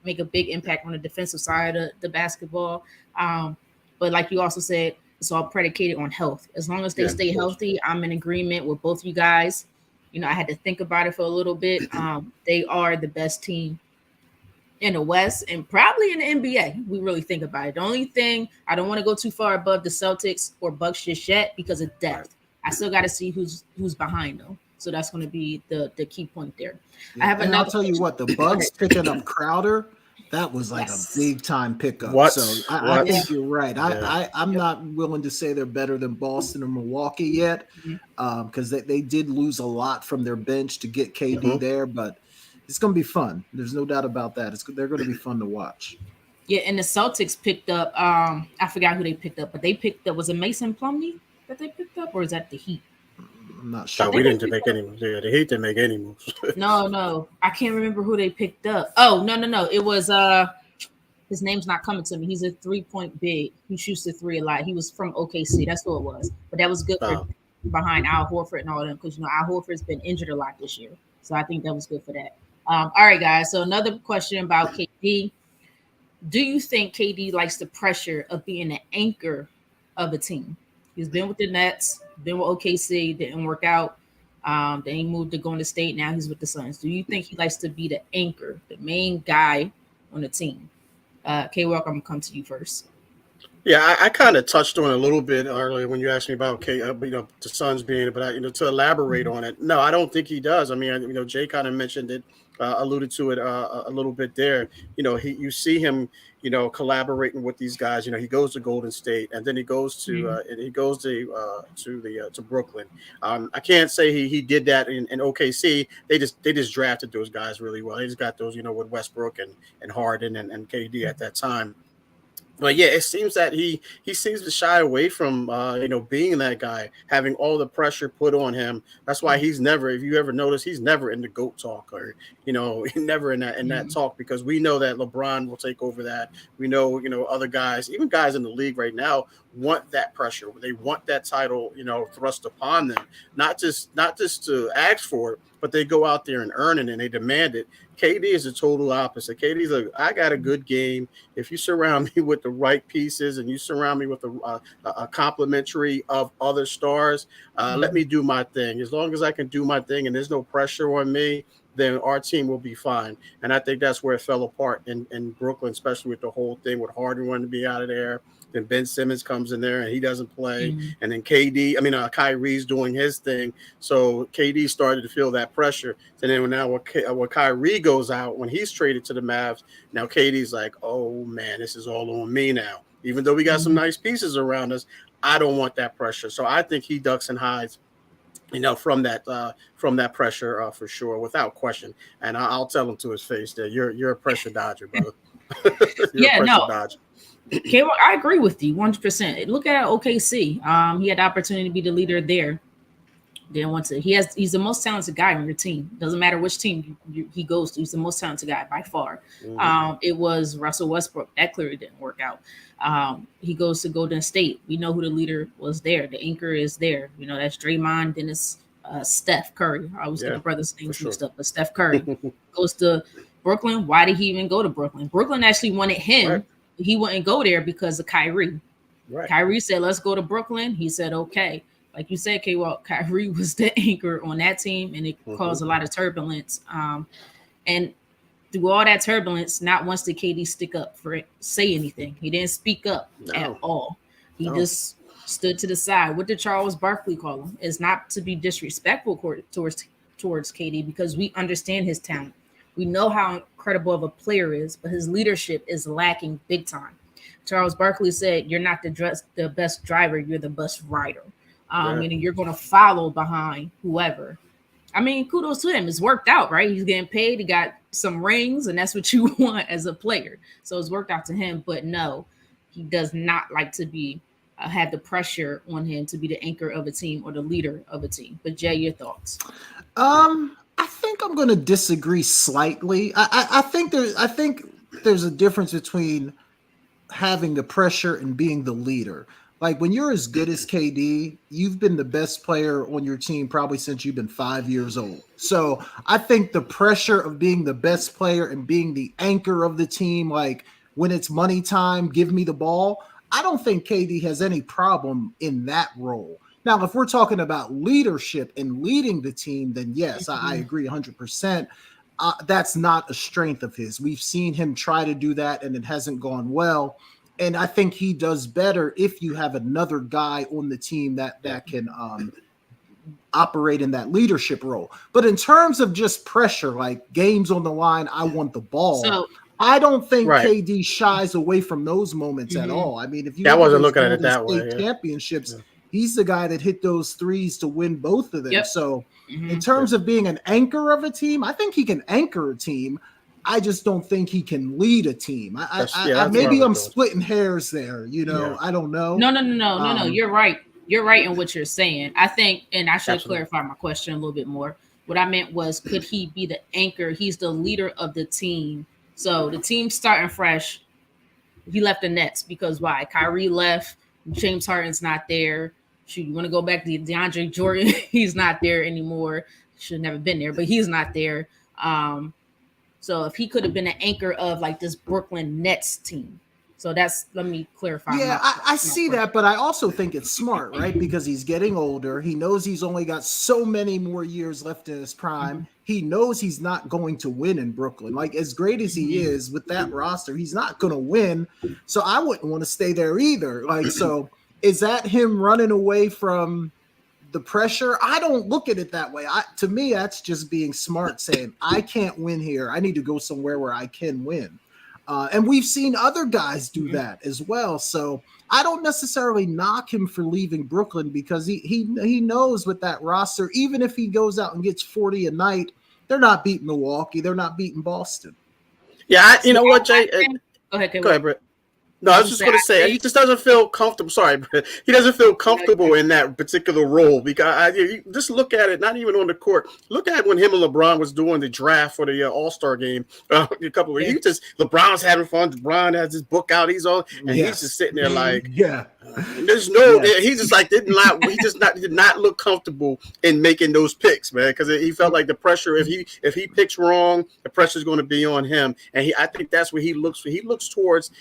make a big impact on the defensive side of the basketball. But like you also said, it's all predicated on health. As long as they stay healthy, I'm in agreement with both you guys. You know, I had to think about it for a little bit. They are the best team in the West and probably in the NBA. We really think about it. The only thing, I don't want to go too far above the Celtics or Bucks just yet because of depth. I still got to see who's behind them. So that's going to be the key point there. Yeah. I'll tell you what, the Bucks picking up Crowder, that was like a big time pickup. So I think you're right. I'm not willing to say they're better than Boston or Milwaukee yet, because they did lose a lot from their bench to get KD there, but it's going to be fun. There's no doubt about that. They're going to be fun to watch. Yeah, and the Celtics picked up, I forgot who they picked up, but they picked up, was it Mason Plumlee that they picked up, or is that the Heat? I'm not sure. No, we didn't make any moves. Yeah, the Heat didn't make any moves. No. I can't remember who they picked up. Oh, no. It was his name's not coming to me. He's a 3-point big. He shoots the three a lot. He was from OKC. That's who it was. But that was good for behind Al Horford and all them, because Al Horford's been injured a lot this year. So I think that was good for that. All right, guys. So another question about KD. Do you think KD likes the pressure of being the anchor of a team? He's been with the Nets, been with OKC, didn't work out. Then he moved to Golden State. Now he's with the Suns. Do you think he likes to be the anchor, the main guy on the team? K-Walk, I'm going to come to you first. Yeah, I kind of touched on it a little bit earlier when you asked me about the Suns being, but to elaborate on it, no, I don't think he does. I mean, Jay kind of mentioned it, alluded to it a little bit there. You see him, collaborating with these guys. He goes to Golden State, and then he goes to Brooklyn. I can't say he did that in OKC. They just drafted those guys really well. They just got those, with Westbrook and Harden and KD at that time. But yeah, it seems that he seems to shy away from being that guy, having all the pressure put on him. That's why he's never, if you ever notice, he's never in the GOAT talk, or never in that talk, because we know that LeBron will take over that. We know other guys, even guys in the league right now, want that pressure. They want that title thrust upon them, not just to ask for it, but they go out there and earn it, and they demand it. KD is the total opposite. KD's I got a good game. If you surround me with the right pieces and you surround me with a complementary of other stars, let me do my thing. As long as I can do my thing and there's no pressure on me, then our team will be fine. And I think that's where it fell apart in Brooklyn, especially with the whole thing with Harden wanting to be out of there. Then Ben Simmons comes in there and he doesn't play. And then Kyrie's doing his thing. So KD started to feel that pressure. And then when Kyrie goes out, when he's traded to the Mavs, now KD's like, oh man, this is all on me now. Even though we got some nice pieces around us, I don't want that pressure. So I think he ducks and hides, from that pressure for sure, without question. And I'll tell him to his face that you're a pressure dodger, brother. Dodger. Okay, well, I agree with you 100%. Look at OKC. He had the opportunity to be the leader there. Didn't want to. He's the most talented guy on your team. Doesn't matter which team he goes to. He's the most talented guy by far. It was Russell Westbrook. That clearly didn't work out. He goes to Golden State. We know who the leader was there. The anchor is there. That's Draymond. Then it's Steph Curry. I always get the brothers' names mixed up, but Steph Curry goes to Brooklyn. Why did he even go to Brooklyn? Brooklyn actually wanted him. Right. He wouldn't go there because of Kyrie. Right. Kyrie said, let's go to Brooklyn. He said, okay. like you said, K Walk, Kyrie was the anchor on that team, and it Mhm. caused a lot of turbulence. And through all that turbulence, not once did KD stick up for it, say anything. He didn't speak up at No, all. He no. just stood to the side. What did Charles Barkley call him? It's not to be disrespectful towards KD because we understand his talent. We know how incredible of a player is, but his leadership is lacking big time. Charles Barkley said, "You're not the best driver. You're the best rider. Yeah. Meaning you're going to follow behind whoever." I mean, kudos to him. It's worked out, right? He's getting paid. He got some rings, and that's what you want as a player. So it's worked out to him. But no, he does not like to be have the pressure on him to be the anchor of a team or the leader of a team. But Jay, your thoughts? I think I'm going to disagree slightly. I think there's a difference between having the pressure and being the leader. Like when you're as good as KD, you've been the best player on your team probably since you've been 5 years old. So I think the pressure of being the best player and being the anchor of the team, like when it's money time, give me the ball. I don't think KD has any problem in that role. Now, if we're talking about leadership and leading the team, then yes, I agree 100%. That's not a strength of his. We've seen him try to do that and it hasn't gone well. And I think he does better if you have another guy on the team that can operate in that leadership role. But in terms of just pressure, like games on the line, I want the ball. So I don't think Right. KD shies away from those moments at all. I mean, if you Yeah, I look at wasn't those looking at it Golden that way, State yeah. championships, he's the guy that hit those threes to win both of them. Yep. So in terms of being an anchor of a team, I think he can anchor a team. I just don't think he can lead a team. Maybe I'm splitting hairs there. You know, I don't know. No. You're right. You're right in what you're saying. I think, and I should Absolutely. clarify my question a little bit more. What I meant was, could he be the anchor? He's the leader of the team. So the team's starting fresh. He left the Nets because why? Kyrie left. James Harden's not there. Shoot, you want to go back to DeAndre Jordan? He's not there anymore. Should have never been there, but he's not there. So if he could have been an anchor of like this Brooklyn Nets team. So let me clarify. Yeah, I see that, but I also think it's smart, right? Because he's getting older. He knows he's only got so many more years left in his prime. He knows he's not going to win in Brooklyn. Like as great as he is with that roster, he's not going to win. So I wouldn't want to stay there either. Like, so is that him running away from the pressure? I don't look at it that way. To me, that's just being smart, saying I can't win here. I need to go somewhere where I can win. And we've seen other guys do that as well. So I don't necessarily knock him for leaving Brooklyn because he knows with that roster, even if he goes out and gets 40 a night, they're not beating Milwaukee. They're not beating Boston. Yeah, you know what, Jay? Go ahead, Britt. No, I was just going to say, he just doesn't feel comfortable. Sorry, but he doesn't feel comfortable in that particular role because you just look at it, not even on the court. Look at when him and LeBron was doing the draft for the All-Star game a couple of years. LeBron's having fun. LeBron has his book out. He's just sitting there like, there's he just like did not look comfortable in making those picks, man, because he felt like the pressure. If he picks wrong, the pressure is going to be on him, and I think that's where he looks. He looks towards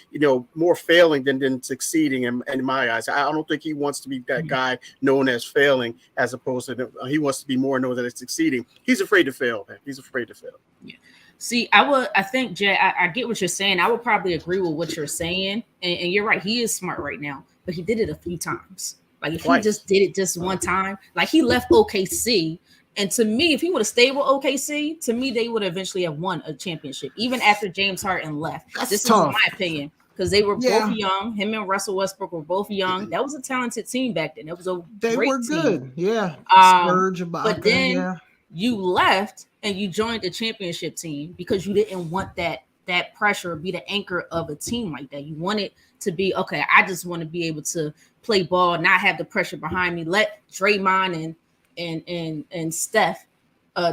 more failing than succeeding in my eyes. I don't think he wants to be that guy known as failing as opposed to he wants to be more known as succeeding. He's afraid to fail, man. He's afraid to fail. Yeah. See, I think, Jay, I get what you're saying. I would probably agree with what you're saying. And you're right. He is smart right now, but he did it a few times. Like if he just did it just one time, like he left OKC. And to me, if he would have stayed with OKC, to me, they would eventually have won a championship, even after James Harden left. This is my opinion. Because they were both young. Him and Russell Westbrook were both young. That was a talented team back then. It was a great team. Yeah. But then you left and you joined the championship team because you didn't want that pressure, be the anchor of a team like that. You wanted to be, okay, I just want to be able to play ball, not have the pressure behind me. Let Draymond and Steph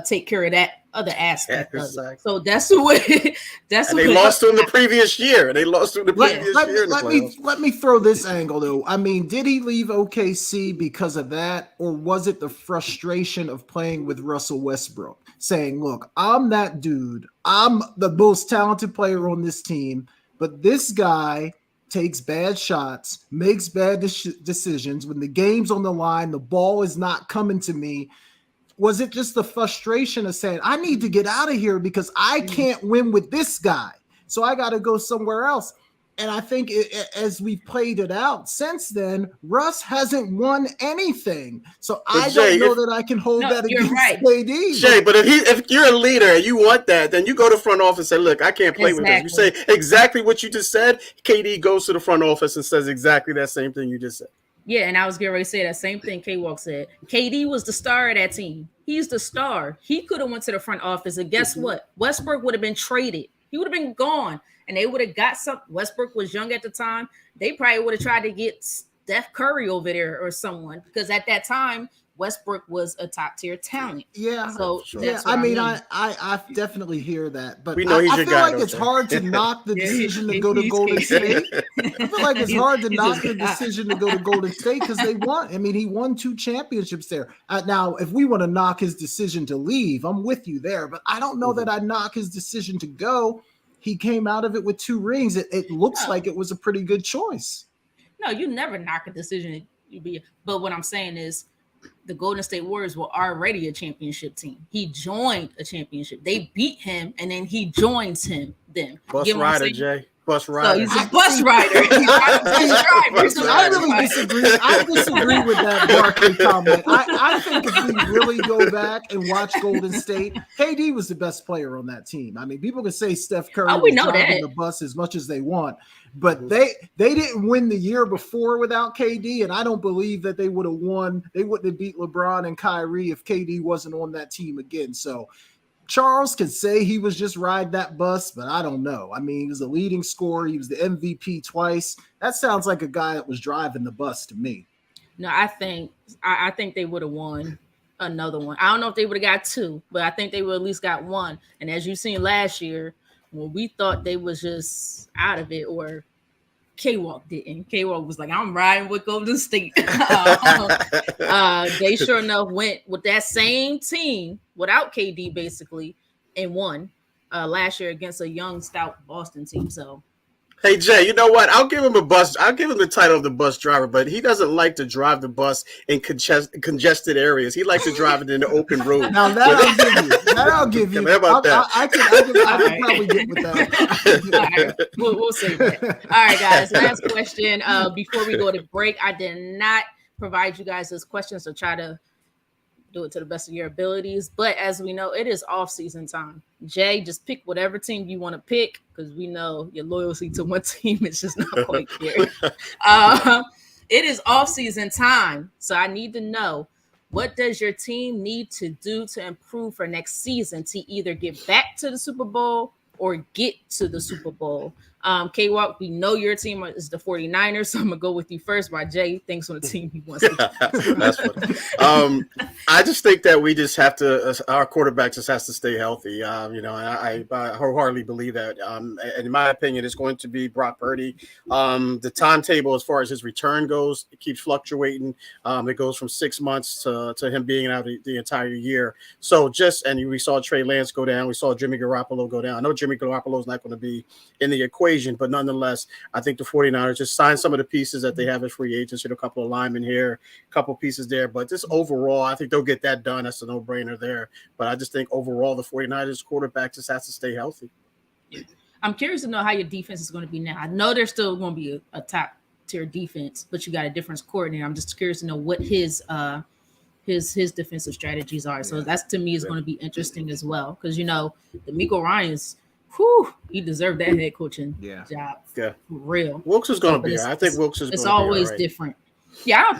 take care of that other aspect. Exactly. So that's the way. They lost to him the previous year. Let me throw this angle though. I mean, did he leave OKC because of that, or was it the frustration of playing with Russell Westbrook, saying, "Look, I'm that dude. I'm the most talented player on this team, but this guy takes bad shots, makes bad decisions. When the game's on the line, the ball is not coming to me. Was it just the frustration of saying, I need to get out of here because I can't win with this guy, so I got to go somewhere else? And I think as we've played it out since then, Russ hasn't won anything. So I don't know that I can hold that against KD. Jay, but if you're a leader and you want that, then you go to front office and say, look, I can't play with this. You say exactly what you just said. KD goes to the front office and says exactly that same thing you just said. Yeah, and I was getting ready to say that same thing K-Walk said. KD was the star of that team. He's the star. He could have went to the front office, and guess what? Westbrook would have been traded. He would have been gone. And they would have got some. Westbrook was young at the time. They probably would have tried to get Steph Curry over there or someone, because at that time Westbrook was a top tier talent. Yeah. So sure. Yeah, I mean. I definitely hear that, but we know I feel like it's hard to knock the decision to go to Golden State. I feel like it's hard to knock the decision to go to Golden State because they won. I mean, he won 2 championships there. Now, if we want to knock his decision to leave, I'm with you there, but I don't know that I knock his decision to go. He came out of it with 2 rings. It looks like it was a pretty good choice. No, you never knock a decision. But what I'm saying is the Golden State Warriors were already a championship team. He joined a championship. They beat him, and then he joins them. Bus rider, Jay. Bus rider. So he's a bus rider. I really disagree. I disagree with that Barkley comment. I think if we really go back and watch Golden State, KD was the best player on that team. I mean, people can say Steph Curry was driving the bus as much as they want, but they didn't win the year before without KD, and I don't believe that they would have won. They wouldn't have beat LeBron and Kyrie if KD wasn't on that team again. So Charles could say he was just riding that bus, but I don't know. I mean, he was a leading scorer. He was the MVP twice. That sounds like a guy that was driving the bus to me. No, I think they would have won another one. I don't know if they would have got 2, but I think they would at least got 1. And as you've seen last year, when we thought they was just out of it, or K-Walk didn't. K-Walk was like, I'm riding with Golden State. They sure enough went with that same team without KD basically and won last year against a young, stout Boston team. So, hey, Jay, you know what? I'll give him the title of the bus driver, but he doesn't like to drive the bus in congested areas. He likes to drive it in the open road. Now I'll give you. How about that? I could probably get with that. All right. We'll save that. All right, guys. Last question. Before we go to break, I did not provide you guys this question, so try to do it to the best of your abilities. But as we know, it is off-season time. Jay, just pick whatever team you want to pick, because we know your loyalty to one team is just not quite there. It is off-season time, so I need to know, what does your team need to do to improve for next season to either get back to the Super Bowl or get to the Super Bowl? K-Walk, we know your team is the 49ers, so I'm going to go with you first while Jay thinks on the team he wants to get. That's funny. I just think that we just have to, our quarterback just has to stay healthy. I wholeheartedly believe that. And in my opinion, it's going to be Brock Purdy. The timetable as far as his return goes, it keeps fluctuating. It goes from 6 months to him being out the entire year. So and we saw Trey Lance go down. We saw Jimmy Garoppolo go down. I know Jimmy Garoppolo is not going to be in the equation, but nonetheless, I think the 49ers just signed some of the pieces that they have as free agents, a couple of linemen here, a couple of pieces there. But just overall, I think they'll get that done. That's a no-brainer there. But I just think overall, the 49ers quarterback just has to stay healthy. I'm curious to know how your defense is going to be now. I know they're still going to be a top-tier defense, but you got a difference coordinator. I'm just curious to know what his defensive strategies are. So that's, to me, is going to be interesting as well, because, D'Amico Ryans – he deserved that head coaching job. Yeah, for real. Wilkes is going to be. I think Wilkes is. It's always different. Yeah,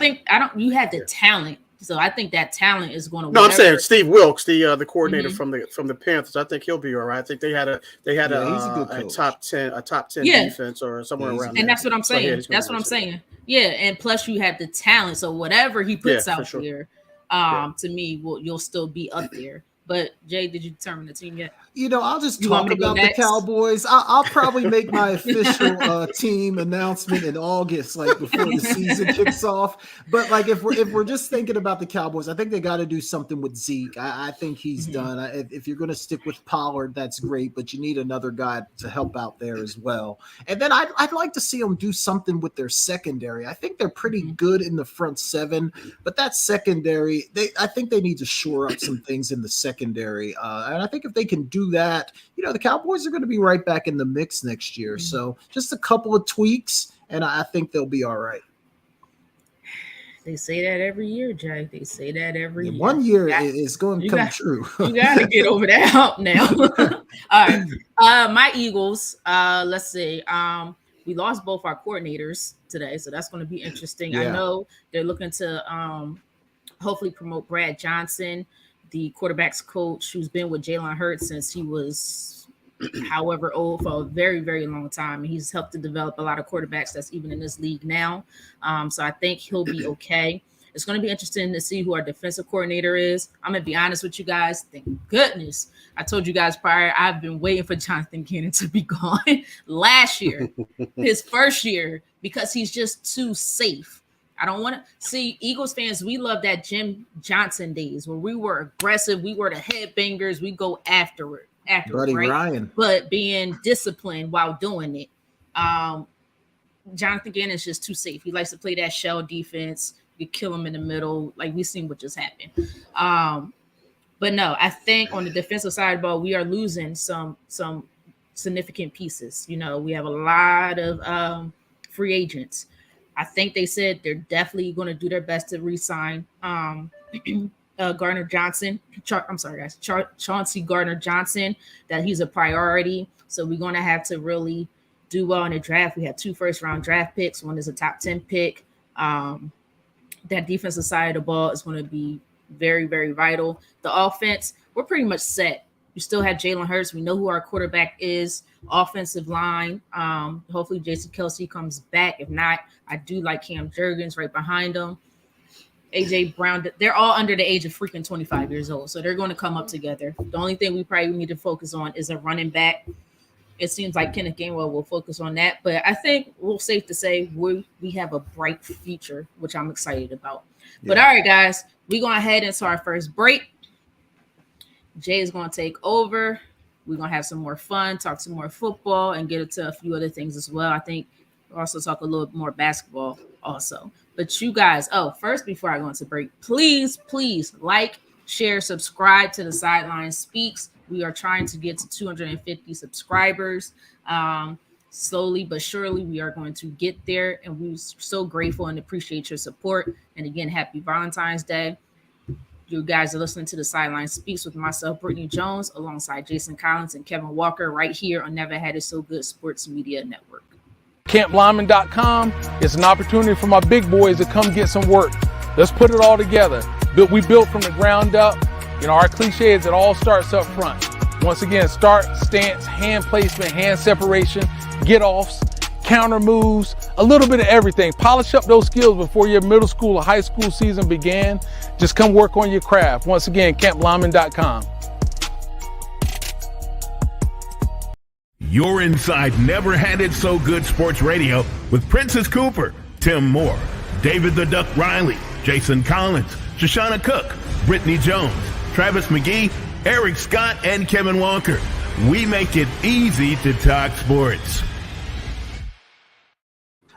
you had the talent, so I think that talent is going to. No, I'm saying Steve Wilkes, the coordinator from the Panthers. I think he'll be all right. I think they had a top 10 defense or somewhere around there. And that's what I'm saying. That's what I'm saying. Yeah, and plus you had the talent, so whatever he puts out here, to me, you'll still be up there. But Jay, did you determine the team yet? I'll just You want talk me to go about the next? Cowboys. I'll probably make my official team announcement in August, like before the season kicks off. But like if we're just thinking about the Cowboys, I think they got to do something with Zeke. I think he's done. If you're going to stick with Pollard, that's great, but you need another guy to help out there as well. And then I'd like to see them do something with their secondary. I think they're pretty good in the front seven, but that secondary, I think they need to shore up some things in the secondary. And I think if they can do that, the Cowboys are going to be right back in the mix next year. So just a couple of tweaks, and I think they'll be all right. They say that every year, Jay. They say that every year. 1 year is going to come true. You got to get over that hump now. All right. My Eagles, let's see. We lost both our coordinators today, so that's going to be interesting. Yeah. I know they're looking to hopefully promote Brad Johnson, the quarterback's coach, who's been with Jalen Hurts since he was however old, for a very, very long time. And he's helped to develop a lot of quarterbacks that's even in this league now. So I think he'll be okay. It's going to be interesting to see who our defensive coordinator is. I'm going to be honest with you guys. Thank goodness. I told you guys prior, I've been waiting for Jonathan Gannon to be gone last year, his first year, because he's just too safe. I don't want to see Eagles fans. We love that Jim Johnson days where we were aggressive. We were the headbangers. We go after it, Buddy right? Ryan. But being disciplined while doing it. Jonathan Gannon is just too safe. He likes to play that shell defense. You kill him in the middle. Like we've seen what just happened. But no, I think on the defensive side of the ball, we are losing some significant pieces. We have a lot of free agents. I think they said they're definitely going to do their best to re-sign Gardner Johnson. I'm sorry, guys. Chauncey Gardner Johnson, that he's a priority. So we're going to have to really do well in the draft. We have 2 first-round draft picks. One is a top 10 pick. That defensive side of the ball is going to be very, very vital. The offense, we're pretty much set. We still have Jalen Hurts. We know who our quarterback is. Offensive line. Hopefully Jason Kelce comes back. If not, I do like Cam Jurgens right behind him. AJ Brown. They're all under the age of freaking 25 years old. So they're going to come up together. The only thing we probably need to focus on is a running back. It seems like Kenneth Gainwell will focus on that. But I think we're safe to say we have a bright future, which I'm excited about. Yeah. But all right, guys, we're going to head into our first break. Jay is going to take over. We're going to have some more fun, talk some more football, and get into a few other things as well. I think we'll also talk a little more basketball also. But you guys, first, before I go into break, please like, share, subscribe to the Sideline Speaks. We are trying to get to 250 subscribers. Slowly but surely, we are going to get there. And we're so grateful and appreciate your support. And again, happy Valentine's Day. You guys are listening to the Sideline Speaks with myself, Britne Jones, alongside Jason Collins and Kevin Walker, right here on Never Had It So Good Sports Media Network. CampLyman.com is an opportunity for my big boys to come get some work. Let's put it all together. We built from the ground up. Our cliche is it all starts up front. Once again, start, stance, hand placement, hand separation, get-offs, counter moves, a little bit of everything. Polish up those skills before your middle school or high school season began. Just come work on your craft. Once again, CampLyman.com. You're inside Never Had It So Good Sports Radio with Princess Cooper, Tim Moore, David the Duck Riley, Jason Collins, Shoshana Cook, Britne Jones, Travis McGee, Eric Scott, and Kevin Walker. We make it easy to talk sports.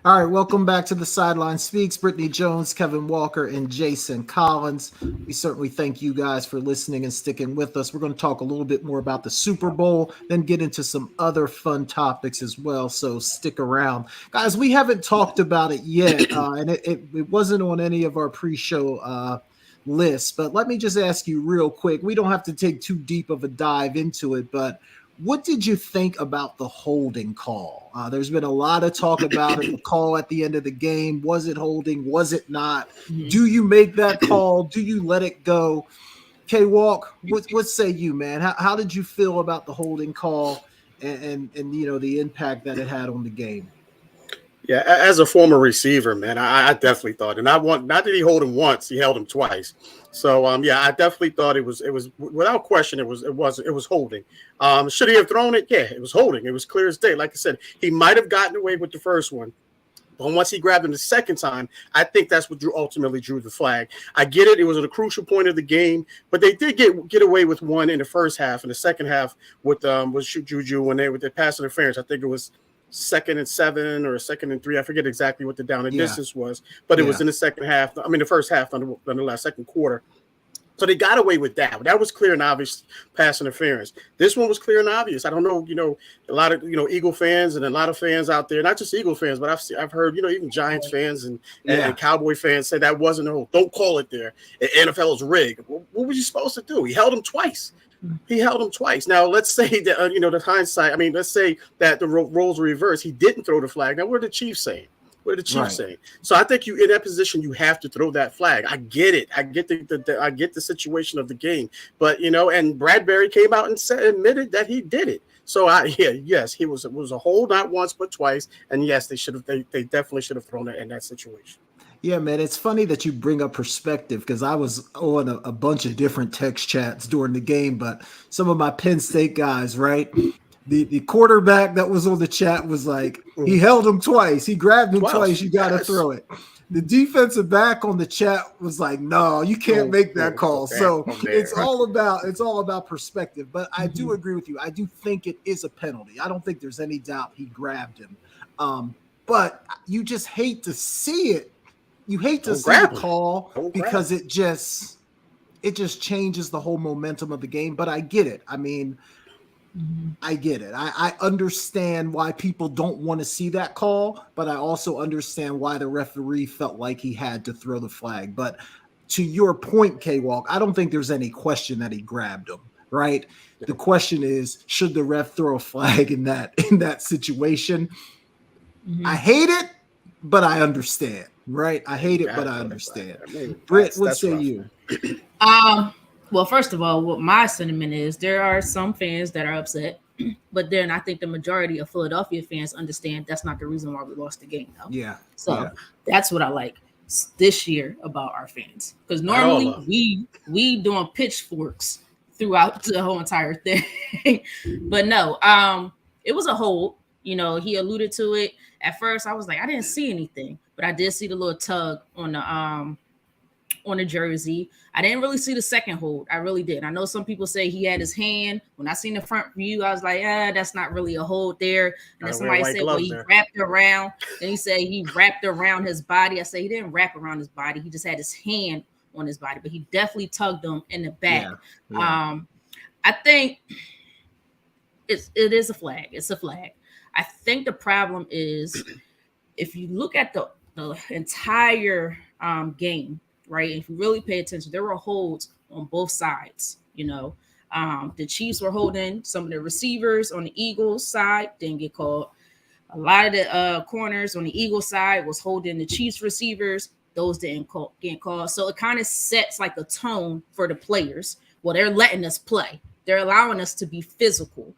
All right, welcome back to the Sideline Speaks. Britne Jones, Kevin Walker, and Jason Collins. We certainly thank you guys for listening and sticking with us. We're going to talk a little bit more about the Super Bowl, then get into some other fun topics as well, so stick around. Guys, we haven't talked about it yet, and it wasn't on any of our pre-show list, but let me just ask you real quick. We don't have to take too deep of a dive into it, but what did you think about the holding call? There's been a lot of talk about it, the call at the end of the game. Was it holding? Was it not? Mm-hmm. Do you make that call? Do you let it go? K-Walk, what say you, man? How did you feel about the holding call and the impact that it had on the game? Yeah, as a former receiver, man, I definitely thought, and not that he hold him once, he held him twice. So yeah, I definitely thought it was without question it was holding. Should he have thrown it? Yeah, it was holding. It was clear as day. Like I said, he might have gotten away with the first one. But once he grabbed him the second time, I think that's what ultimately drew the flag. I get it; it was at a crucial point of the game, but they did get away with one in the first half. In the second half, with was Juju when they with their pass interference. I think it was 2nd and 7 or 2nd and 3. I forget exactly what the down and distance was, but it was in the second half. I mean, the first half on the last second quarter. So they got away with that. That was clear and obvious pass interference. This one was clear and obvious. I don't know, a lot of Eagle fans and a lot of fans out there, not just Eagle fans, but I've heard even Giants fans and Cowboy fans say that wasn't a hold. Don't call it there. The NFL is rigged. What was you supposed to do? He held him twice. Now, let's say that the hindsight. I mean, let's say that the roles were reversed. He didn't throw the flag. Now, what are the Chiefs saying? What are the Chiefs saying? So I think you in that position, you have to throw that flag. I get it. I get I get the situation of the game, but and Bradbury came out and admitted that he did it. So yes, it was a hold, not once but twice, and yes, they definitely should have thrown it in that situation. Yeah, man, it's funny that you bring up perspective because I was on a bunch of different text chats during the game, but some of my Penn State guys, right? The quarterback that was on the chat was like, he held him twice. He grabbed him twice. You got to throw it. The defensive back on the chat was like, no, you can't make that call. So it's all about perspective. But I do agree with you. I do think it is a penalty. I don't think there's any doubt he grabbed him. But you just hate to see it. You hate to see the call because it just changes the whole momentum of the game. But I get it. I mean, I get it. I understand why people don't want to see that call, but I also understand why the referee felt like he had to throw the flag. But to your point, K-Walk, I don't think there's any question that he grabbed him, right? Yeah. The question is, should the ref throw a flag in that situation? Mm-hmm. I hate it, but I understand, right? I hate it, but I understand. I mean, Britt, what say you? Well, first of all, what my sentiment is, there are some fans that are upset, but then I think the majority of Philadelphia fans understand that's not the reason why we lost the game, though. Yeah. So that's what I like this year about our fans, because normally we doing pitchforks throughout the whole entire thing, but no, it was a hold. He alluded to it at first. I was like, I didn't see anything, but I did see the little tug on the jersey. I didn't really see the second hold. I really did. I know some people say he had his hand. When I seen the front view, I was like, that's not really a hold there. And then somebody said, well, he wrapped around. Then he said he wrapped around his body. I said he didn't wrap around his body. He just had his hand on his body, but he definitely tugged him in the back. Yeah. I think it is a flag. It's a flag. I think the problem is if you look at the entire game, right? If you really pay attention, there were holds on both sides. The Chiefs were holding some of the receivers on the Eagles side, didn't get called. A lot of the corners on the Eagles side was holding the Chiefs receivers. Those didn't get called. So it kind of sets like a tone for the players. Well, they're letting us play. They're allowing us to be physical.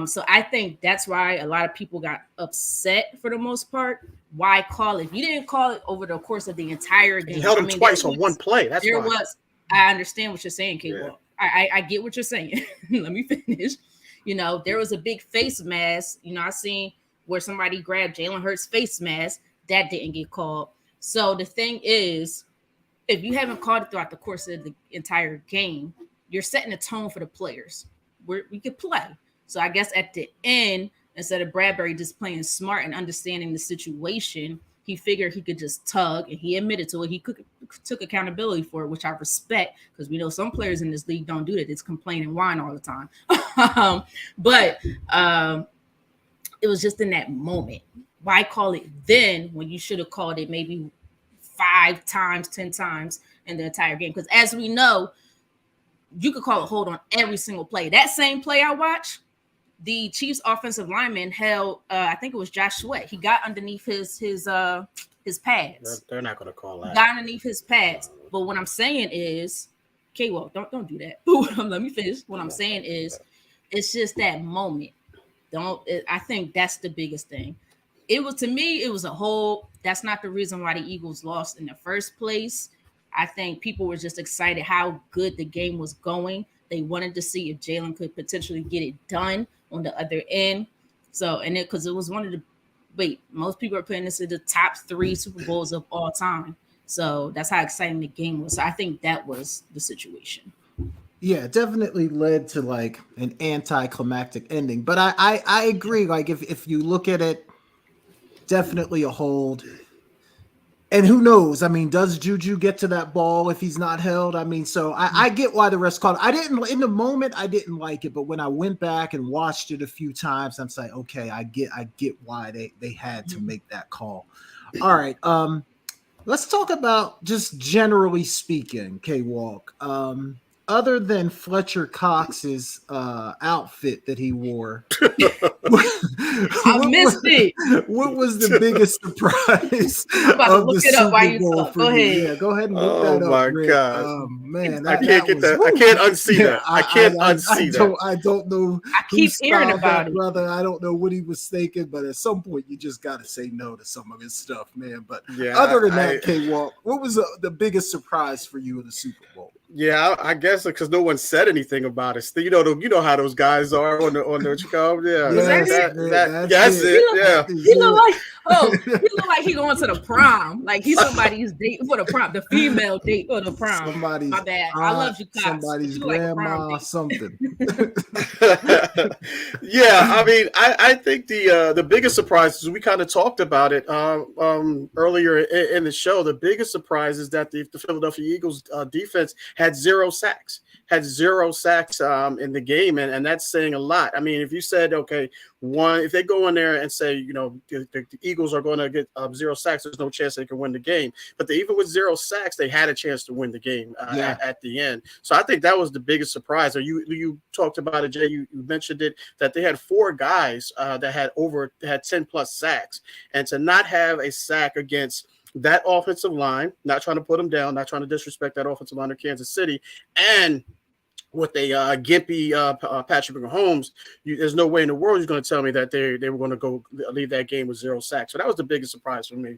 So I think that's why a lot of people got upset for the most part. Why call it? If you didn't call it over the course of the entire game, he held him twice on one play. That's there why. Was. I understand what you're saying, K-Walk. Yeah. I get what you're saying. Let me finish. There was a big face mask. I seen where somebody grabbed Jalen Hurts' face mask. That didn't get called. So the thing is, if you haven't called it throughout the course of the entire game, you're setting a tone for the players where we could play. So I guess at the end, instead of Bradbury just playing smart and understanding the situation, he figured he could just tug, and he admitted to it. He took accountability for it, which I respect, because we know some players in this league don't do that. It's complain and whine all the time. But it was just in that moment. Why call it then when you should have called it maybe 5 times, 10 times in the entire game? Because as we know, you could call a hold on every single play. That same play I watched, the Chiefs offensive lineman held, I think it was Josh Sweat. He got underneath his pads. They're not going to call that. Got underneath his pads. But what I'm saying is, K-Walk, don't do that. Let me finish. What I'm saying is, it's just that moment. I think that's the biggest thing. it was, to me, it was a whole, that's not the reason why the Eagles lost in the first place. I think people were just excited how good the game was going. They wanted to see if Jalen could potentially get it done on the other end. So, and it, because it was one of the, most people are putting this in the top 3 Super Bowls of all time. So that's how exciting the game was. So I think that was the situation. Yeah, it definitely led to like an anticlimactic ending. But I agree. Like if you look at it, definitely a hold. And who knows? I mean, does Juju get to that ball if he's not held? I mean, so I get why the rest called. I didn't in the moment. I didn't like it, but when I went back and watched it a few times, I'm like, okay, I get why they had to make that call. All right, let's talk about just generally speaking, K-Walk. Other than Fletcher Cox's outfit that he wore, I missed it. What was the biggest surprise I'm about to of look the it up while Super you Bowl talk. for Go you? ahead. Yeah, go ahead and look that up. Oh my Rick. God, Man, I can't get that. I can't unsee that. I can't unsee that. I don't know. I keep hearing styled about that, it. brother. I don't know what he was thinking, but at some point you just got to say no to some of his stuff, man. But Yeah, other than that, K-Walk, what was the biggest surprise for you in the Super Bowl? Yeah, I guess because no one said anything about it. You know how those guys are on the Chicago. Yeah, that's it. Yeah, He look like he going to the prom. Like he's somebody's date for the prom, the female date for the prom. Somebody's My bad. I love you, Cox. somebody's You like a grandma, prom something. Yeah. I mean, I think the biggest surprise is we kind of talked about it earlier in the show. The biggest surprise is that the Philadelphia Eagles defense had 0 sacks. Had 0 sacks in the game, and that's saying a lot. I mean, if you said, okay, if they go in there and say, you know, the Eagles are going to get 0 sacks, there's no chance they can win the game. But even with 0 sacks, they had a chance to win the game at the end. So I think that was the biggest surprise. Or you talked about it, Jay. You mentioned it, that they had 4 guys that had 10 plus sacks, and to not have a sack against that offensive line, not trying to put them down, not trying to disrespect that offensive line of Kansas City, and with a gimpy Patrick Mahomes, there's no way in the world you're going to tell me that they were going to go leave that game with 0 sacks. So that was the biggest surprise for me.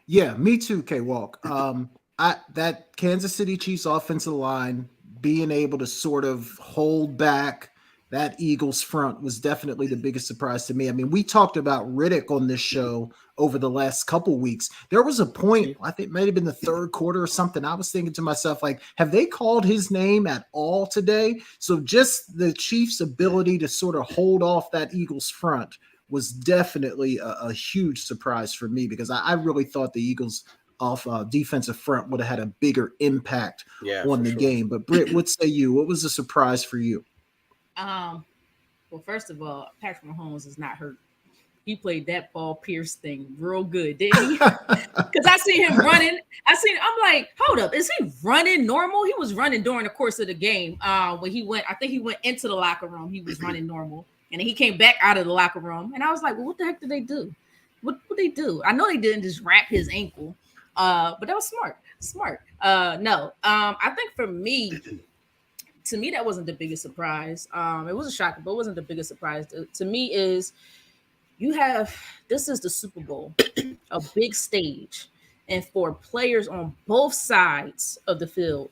Yeah, me too, K-Walk. That Kansas City Chiefs offensive line being able to sort of hold back that Eagles front was definitely the biggest surprise to me. I mean, we talked about Riddick on this show over the last couple weeks. There was a point, I think it might have been the 3rd quarter or something. I was thinking to myself, like, have they called his name at all today? So just the Chiefs' ability to sort of hold off that Eagles front was definitely a huge surprise for me, because I really thought the Eagles off defensive front would have had a bigger impact on the game. But Britt, what say you? What was the surprise for you? Well, first of all, Patrick Mahomes is not hurt. He played that Paul Pierce thing real good, didn't he? Because I seen him running. I'm like, hold up, is he running normal? He was running during the course of the game. When he went, I think he went into the locker room. He was running normal, and then he came back out of the locker room. And I was like, well, what the heck did they do? What they do? I know they didn't just wrap his ankle, but that was smart. No, I think for me. To me, that wasn't the biggest surprise. It was a shock, but it wasn't the biggest surprise. To me is this is the Super Bowl, a big stage. And for players on both sides of the field,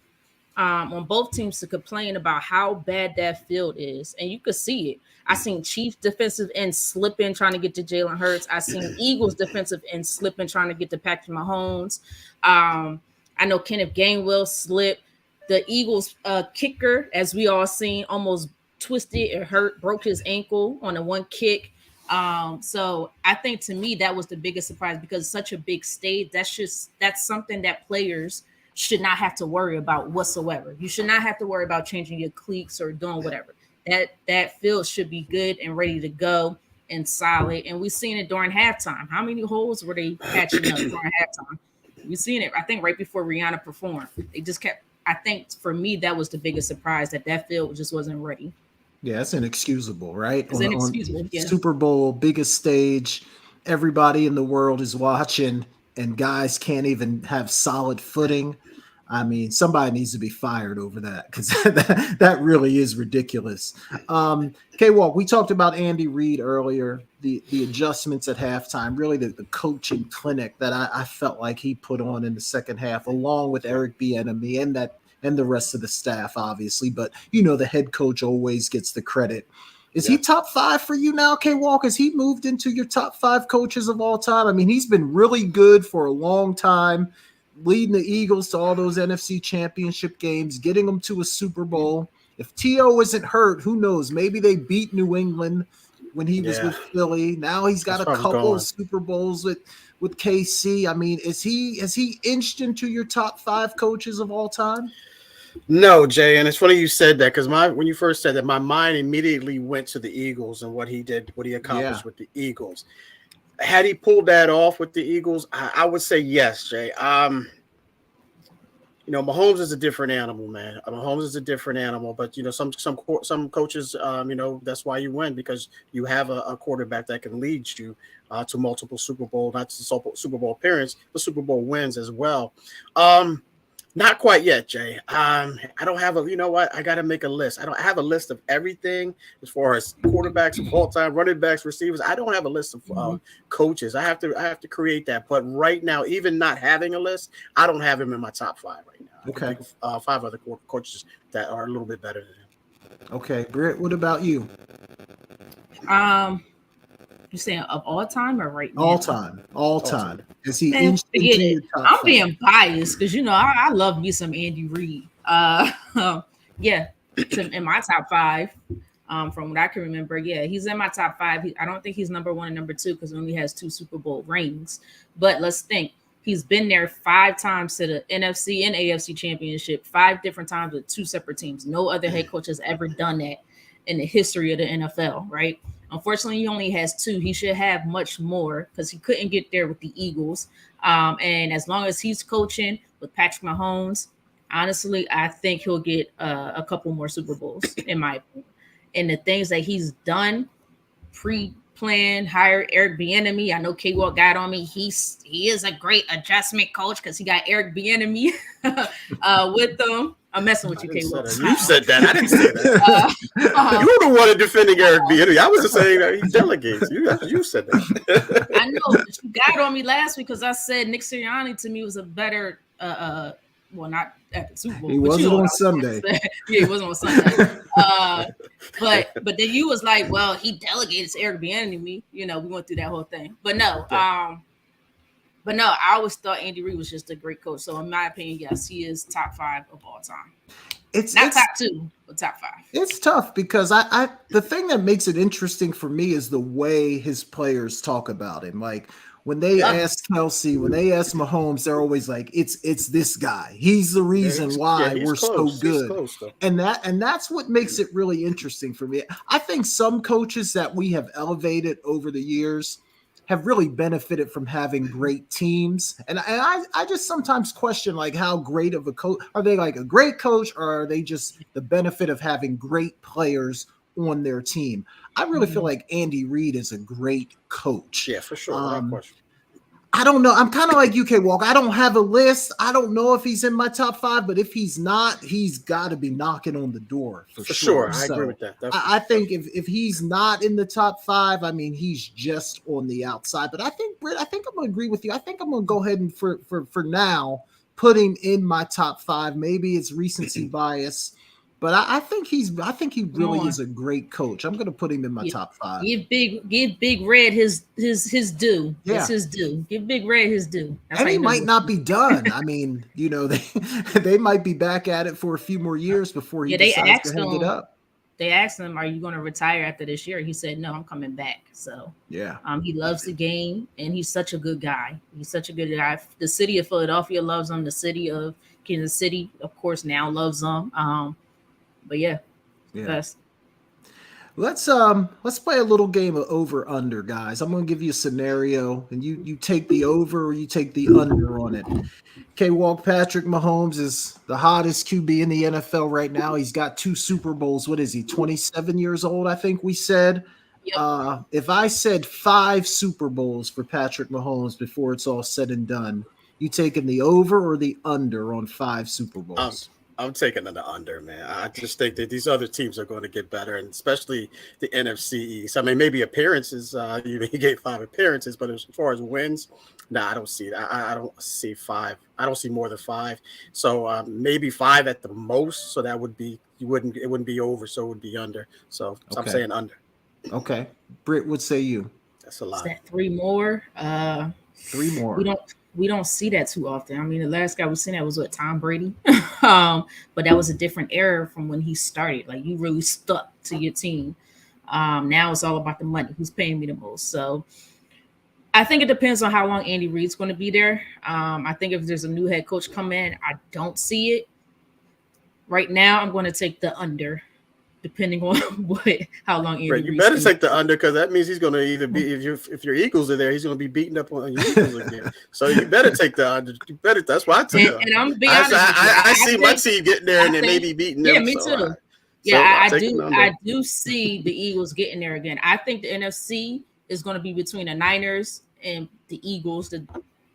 on both teams to complain about how bad that field is. And you could see it. I seen Chiefs defensive end slipping, trying to get to Jalen Hurts. I seen Eagles defensive end slipping, trying to get to Patrick Mahomes. I know Kenneth Gainwell slipped. The Eagles kicker, as we all seen, almost twisted or broke his ankle on a one kick. So I think to me that was the biggest surprise, because it's such a big stage. That's something that players should not have to worry about whatsoever. You should not have to worry about changing your cleats or doing whatever. That field should be good and ready to go and solid. And we've seen it during halftime. How many holes were they patching up during halftime? We've seen it, I think, right before Rihanna performed. They just kept. I think for me, that was the biggest surprise, that field just wasn't ready. Yeah, it's inexcusable, right? It's inexcusable. Yeah. Super Bowl, biggest stage, everybody in the world is watching, and guys can't even have solid footing. I mean, somebody needs to be fired over that because that really is ridiculous. K-Walk, we talked about Andy Reid earlier, the adjustments at halftime, really the coaching clinic that I felt like he put on in the second half, along with Eric Bieniemy and the rest of the staff, obviously. But, the head coach always gets the credit. Is he top 5 for you now, K-Walk? Has he moved into your top 5 coaches of all time? I mean, he's been really good for a long time, leading the Eagles to all those NFC championship games, getting them to a Super Bowl. If T.O. isn't hurt, who knows? Maybe they beat New England when he was with Philly. Now he's got a couple of Super Bowls with KC. I mean, has he inched into your top 5 coaches of all time? No, Jay, and it's funny you said that because when you first said that, my mind immediately went to the Eagles and what he accomplished with the Eagles. Had he pulled that off with the Eagles, I would say yes, Jay. Mahomes is a different animal, man. Mahomes is a different animal, but some coaches, that's why you win, because you have a quarterback that can lead you to multiple Super Bowl, not just Super Bowl appearance, but Super Bowl wins as well. Not quite yet, Jay. I don't have I got to make a list. I don't have a list of everything as far as quarterbacks of all time, running backs, receivers. I don't have a list of coaches. I have to create that. But right now, even not having a list, I don't have him in my top 5 right now. Okay. I can think of 5 other coaches that are a little bit better than him. Okay, Britt, what about you? You saying of all time or right now? All time. Is he Man, forget it. I'm 5? being biased because I love me some Andy Reid. In my top 5, from what I can remember, he's in my top 5. I don't think he's number 1 and number 2 because he only has 2 Super Bowl rings. But let's think. He's been there 5 times to the NFC and AFC championship, 5 different times with 2 separate teams. No other head coach has ever done that in the history of the NFL, right? Unfortunately, he only has 2. He should have much more because he couldn't get there with the Eagles. And as long as he's coaching with Patrick Mahomes, honestly, I think he'll get a couple more Super Bowls, in my opinion. And the things that he's done, pre-planned, hired Eric Bieniemy. I know K-Walk got on me. He is a great adjustment coach because he got Eric Bieniemy with them. I'm messing with you, K-Walk. You said that. I didn't say that. You're the one defending Eric Bieniemy. I wasn't saying that he delegates. You said that. I know, but you got on me last week because I said Nick Sirianni to me was a better, not at the Super Bowl. He wasn't on Sunday. He wasn't on Sunday. But then you was like, well, he delegated to Eric Bieniemy. We went through that whole thing. But no, I always thought Andy Reid was just a great coach. So in my opinion, yes, he is top 5 of all time. It's not top 2, but top 5. It's tough because I the thing that makes it interesting for me is the way his players talk about him. Like when they ask Kelsey, when they ask Mahomes, they're always like, it's this guy. He's the reason why we're close. so good. And that's what makes it really interesting for me. I think some coaches that we have elevated over the years have really benefited from having great teams. And I just sometimes question like how great of a coach, are they like a great coach or are they just the benefit of having great players on their team? I really feel like Andy Reid is a great coach. Yeah, for sure. I don't know. I'm kind of like UK Walk. I don't have a list. I don't know if he's in my top 5, but if he's not, he's got to be knocking on the door for sure. I agree with that. I think if he's not in the top 5, I mean, he's just on the outside. But I think I'm going to agree with you. I think I'm going to go ahead and for now put him in my top 5. Maybe it's recency bias. But I think he really is a great coach. I'm going to put him in my top 5. Give Big Red his due. Yeah. It's his due. Give Big Red his due. And he might not be done. I mean, they might be back at it for a few more years before he decides to hang it up. They asked him, "Are you going to retire after this year?" He said, "No, I'm coming back." So yeah, he loves the game, and he's such a good guy. The city of Philadelphia loves him. The city of Kansas City, of course, now loves him. But yeah. Best. Let's play a little game of over under, guys. I'm gonna give you a scenario, and you take the over or you take the under on it. Okay, Walk, Patrick Mahomes is the hottest QB in the NFL right now. He's got 2 Super Bowls. What is he? 27 years old, I think we said. Yep. If I said 5 Super Bowls for Patrick Mahomes before it's all said and done, You taking the over or the under on 5 Super Bowls? I'm taking the under, man. I just think that these other teams are going to get better, and especially the NFC East. I mean, maybe appearances. You gave 5 appearances, but as far as wins, I don't see that. I don't see 5. I don't see more than 5. So maybe 5 at the most. So that would be it wouldn't be over. So it would be under. So I'm saying under. Okay, Britt, what say you? That's a lot. Is that 3 more? 3 more. We don't see that too often. I mean, the last guy we seen that was Tom Brady, but that was a different era from when he started. Like, you really stuck to your team. Now it's all about the money. Who's paying me the most? So I think it depends on how long Andy Reid's going to be there. I think if there's a new head coach come in, I don't see it. Right now, I'm going to take the under, depending on how long Andy Reid's. You better take the under, because that means he's going to either be, if your Eagles are there, he's going to be beating up on your Eagles again. So you better take the under. You better. That's why I took it. And I'm being honest. I see my team getting there and then maybe beating them. Yeah, me too. I do see the Eagles getting there again. I think the NFC is going to be between the Niners and the Eagles. The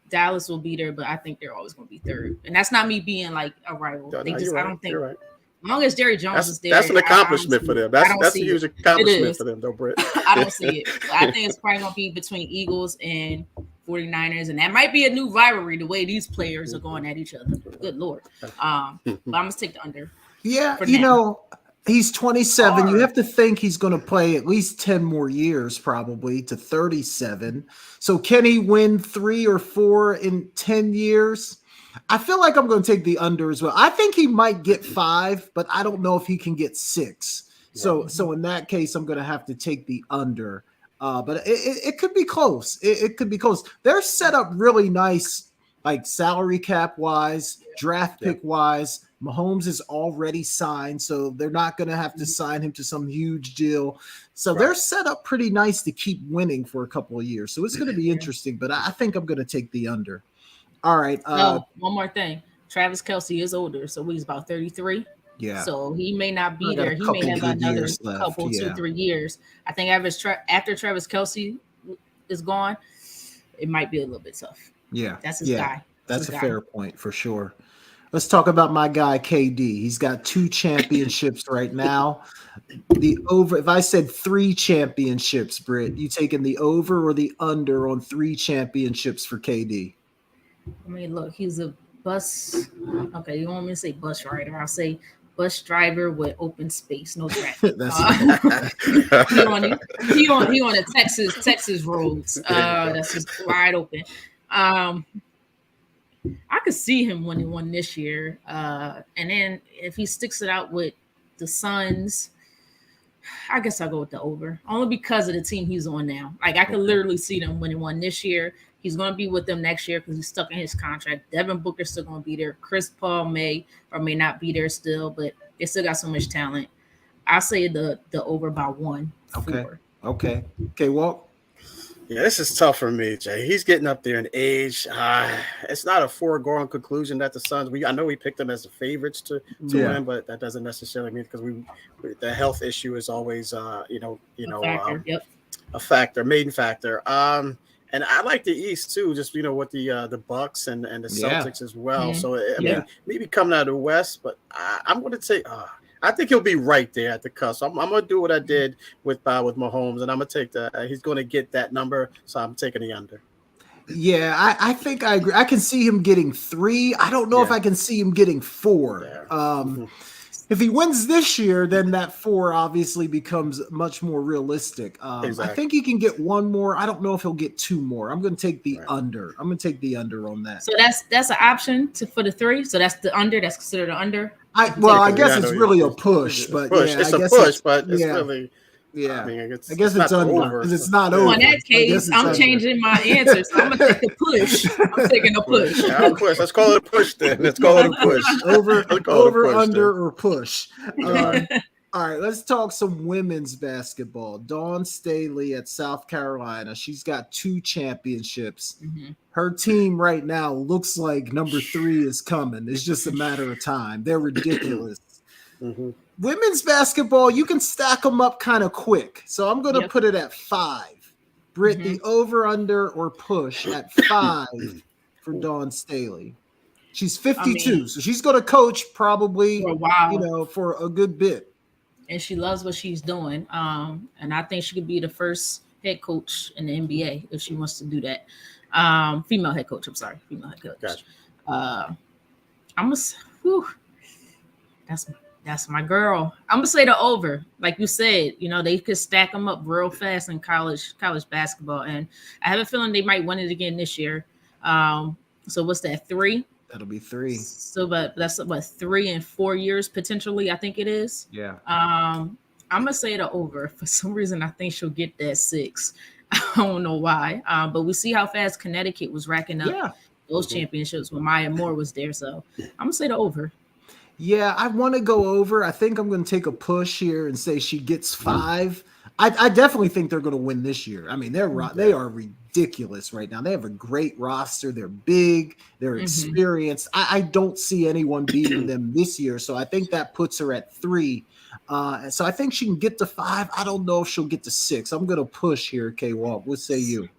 Dallas will be there, but I think they're always going to be third. And that's not me being like a rival. I don't think. Right. As long as Jerry Jones is there, that's an accomplishment for them. That's a huge accomplishment for them, though, Britt. I don't see it. So I think it's probably going to be between Eagles and 49ers, and that might be a new rivalry the way these players are going at each other. Good Lord. But I'm going to take the under. Yeah, he's 27. You have to think he's going to play at least 10 more years, probably, to 37. So can he win 3 or 4 in 10 years? I feel like I'm going to take the under as well. I think he might get 5, but I don't know if he can get 6. So in that case, I'm going to have to take the under. But it could be close. It could be close. They're set up really nice, like salary cap wise, draft pick wise. Mahomes is already signed, so they're not going to have to sign him to some huge deal. So they're set up pretty nice to keep winning for a couple of years. So it's going to be interesting, but I think I'm going to take the under. All right. One more thing. Travis Kelce is older, so he's about 33. Yeah. So he may not be there. He may have another couple, 2-3 years. I think after Travis Kelce is gone, it might be a little bit tough. Yeah. That's his guy. That's a fair point for sure. Let's talk about my guy, KD. He's got 2 championships right now. The over, if I said 3 championships, Britt, you taking the over or the under on 3 championships for KD? I mean, look, he's a bus. Okay, you want me to say bus rider? I'll say bus driver with open space, no traffic. he on the Texas roads. That's just wide open. I could see him winning one this year. And then if he sticks it out with the Suns, I guess I'll go with the over. Only because of the team he's on now. Like, I could literally see them winning one this year. He's going to be with them next year because he's stuck in his contract. Devin Booker's still going to be there. Chris Paul may or may not be there still, but they still got so much talent. I'll say the over by 1. Okay, Walt. Yeah, this is tough for me, Jay. He's getting up there in age. It's not a foregone conclusion that the Suns. I know we picked them as the favorites to win, but that doesn't necessarily mean because the health issue is always a factor, main factor. And I like the East too, just with the Bucks and the Celtics as well. So I mean, maybe coming out of the West, but I'm going to take. I think he'll be right there at the cusp. I'm going to do what I did with Mahomes, and I'm going to take he's going to get that number, so I'm taking the under. Yeah, I think I agree. I can see him getting 3. I don't know if I can see him getting 4. Yeah. If he wins this year, then that 4 obviously becomes much more realistic. Exactly. I think he can get 1 more. I don't know if he'll get 2 more. I'm going to take the under. I'm going to take the under on that. So that's an option for the 3. So that's the under. That's considered an under. I guess it's really a push, but it's a push, but it's really. Yeah, I mean, I guess it's under because it's not over. In that case, I'm changing my answer. So I'm gonna take the push. I'm taking a push. Yeah, push. Let's call it a push then. Let's call it a push. Over, under, or push. All right, let's talk some women's basketball. Dawn Staley at South Carolina. She's got 2 championships. Mm-hmm. Her team right now looks like number 3 is coming. It's just a matter of time. They're ridiculous. Mm-hmm. Women's basketball, you can stack them up kind of quick. So I'm going to put it at 5. Britt, the over, under, or push at 5 for Dawn Staley. She's 52, so she's going to coach probably for a while, for a good bit. And she loves what she's doing. And I think she could be the first head coach in the NBA if she wants to do that. Female head coach. I'm sorry, female head coach. Gotcha. That's my girl. I'm gonna say the over. Like you said, they could stack them up real fast in college basketball, and I have a feeling they might win it again this year. So what's that? 3? That'll be 3. So, but that's about 3 and 4 years potentially. I think it is. Yeah. I'm gonna say the over. For some reason, I think she'll get that 6. I don't know why. But we see how fast Connecticut was racking up those championships when Maya Moore was there. So I'm gonna say the over. Yeah, I want to go over. I think I'm going to take a push here and say she gets 5. I definitely think they're going to win this year. I mean, they are ridiculous right now. They have a great roster. They're big. They're experienced. I don't see anyone beating them this year. So I think that puts her at 3. So I think she can get to 5. I don't know if she'll get to 6. I'm going to push here, K-Walk. What say you?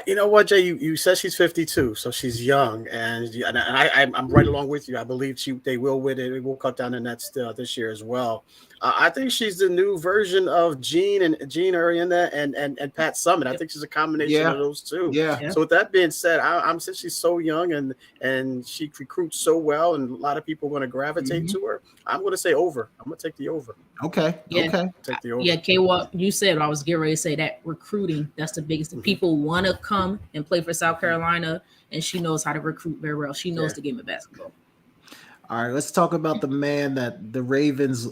You know what, Jay? You said she's 52, so she's young, and I'm right along with you. I believe they will win it. It will cut down the nets this year as well. I think she's the new version of Jean Arienda and Pat Summitt. I think she's a combination of those two. Yeah. So with that being said, I'm since she's so young and she recruits so well, and a lot of people are going to gravitate to her. I'm going to say over. I'm going to take the over. Okay. Yeah. Okay. Take the over. Yeah, K-Walk, you said I was getting ready to say that recruiting, that's the biggest thing. People want to come and play for South Carolina, and she knows how to recruit very well. She knows the game of basketball. All right, let's talk about the man that the Ravens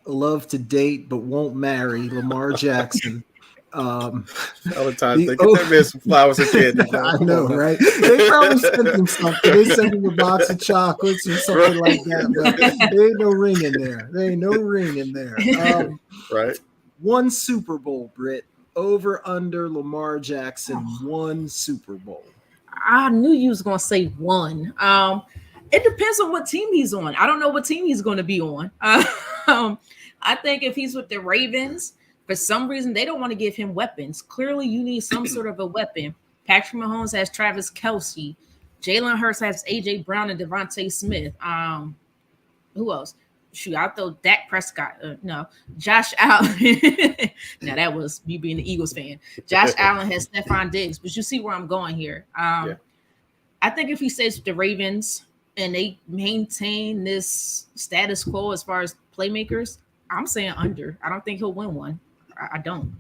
love to date but won't marry, Lamar Jackson. All the time, they get that man some flowers again. I know, right? They probably sent him something. They sent him a box of chocolates or something like that. But there ain't no ring in there. There ain't no ring in there. Right. 1 Super Bowl, Britt. Over under Lamar Jackson. 1 Super Bowl. I knew you was gonna say 1. It depends on what team he's on. I don't know what team he's going to be on. I think if he's with the Ravens, for some reason, they don't want to give him weapons. Clearly, you need some sort of a weapon. Patrick Mahomes has Travis Kelce. Jalen Hurts has A.J. Brown and Devontae Smith. Who else? Shoot, I'll throw Dak Prescott. No, Josh Allen. Now, that was me being the Eagles fan. Josh Allen has Stephon Diggs. But you see where I'm going here. I think if he stays with the Ravens and they maintain this status quo as far as playmakers, I'm saying under. I don't think he'll win one. I don't.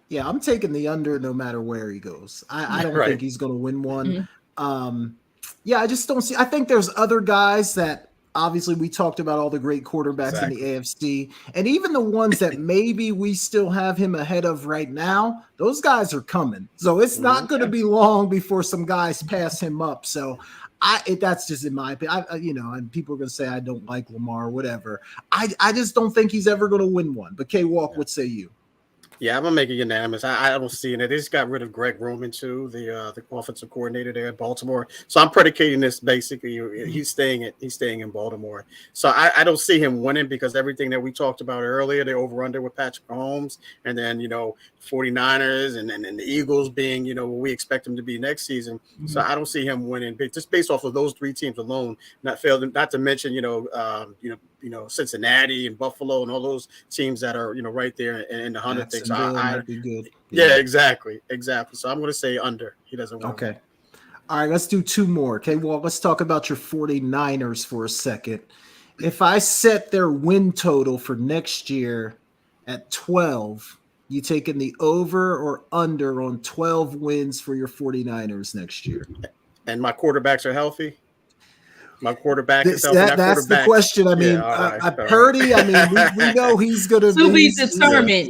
Yeah, I'm taking the under no matter where he goes. I don't think he's going to win one. I just don't see. I think there's other guys that obviously we talked about all the great quarterbacks in the AFC, and even the ones that maybe we still have him ahead of right now, those guys are coming. So it's not going to be long before some guys pass him up. So that's just in my opinion. And people are going to say I don't like Lamar or whatever. I just don't think he's ever going to win one. But K-Walk, what say you? Yeah, I'm gonna make it unanimous. I don't see it. They just got rid of Greg Roman too, the offensive coordinator there at Baltimore. So I'm predicating this basically. He's staying in Baltimore. So I don't see him winning because everything that we talked about earlier, the over under with Patrick Mahomes, and then 49ers and the Eagles being what we expect them to be next season. So I don't see him winning just based off of those 3 teams alone. Not to mention Cincinnati and Buffalo and all those teams that are right there in the 100 things. So might be good. Yeah, exactly. So I'm going to say under. He doesn't win. Okay. All right, let's do 2 more. Okay, well, let's talk about your 49ers for a second. If I set their win total for next year at 12, you taking the over or under on 12 wins for your 49ers next year? And my quarterbacks are healthy? My quarterback is healthy. That's the question. I mean, Purdy, I mean, we know he's going to be determined.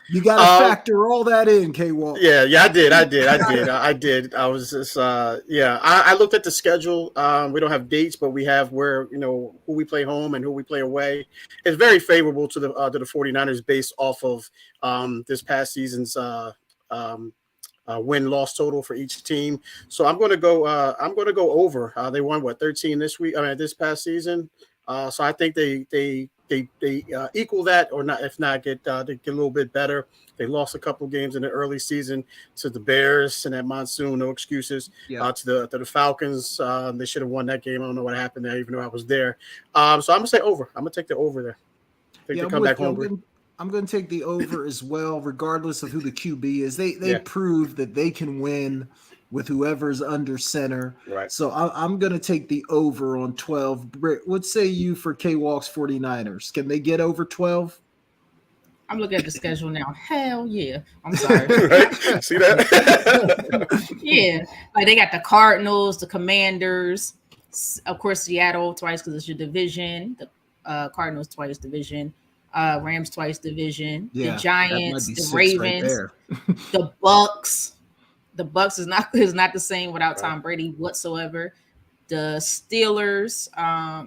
You got to factor all that in, K-Walk. Yeah, I did. I was just, I looked at the schedule. We don't have dates, but we have where, who we play home and who we play away. It's very favorable to the 49ers based off of this past season's win-loss total for each team. So I'm going to go over. They won 13 this week. This past season. So I think they equal that, or not, if not they get a little bit better. They lost a couple games in the early season to the Bears and that monsoon, no excuses. To the Falcons, they should have won that game. I don't know what happened there, even though I was there. So I'm gonna say over. I'm gonna take the over there. I think they come back home. I'm going to take the over as well, regardless of who the QB is. They prove that they can win with whoever's under center. Right. So I'm going to take the over on 12. Britt, what say you for K-Walk's 49ers? Can they get over 12? I'm looking at the schedule now. Hell yeah. I'm sorry. Right? See that? Yeah. Like they got the Cardinals, the Commanders, of course, Seattle twice because it's your division, the Cardinals twice division. Rams twice division, the Giants, the Ravens, the Bucks. The Bucks is not the same without Tom Brady whatsoever. The Steelers.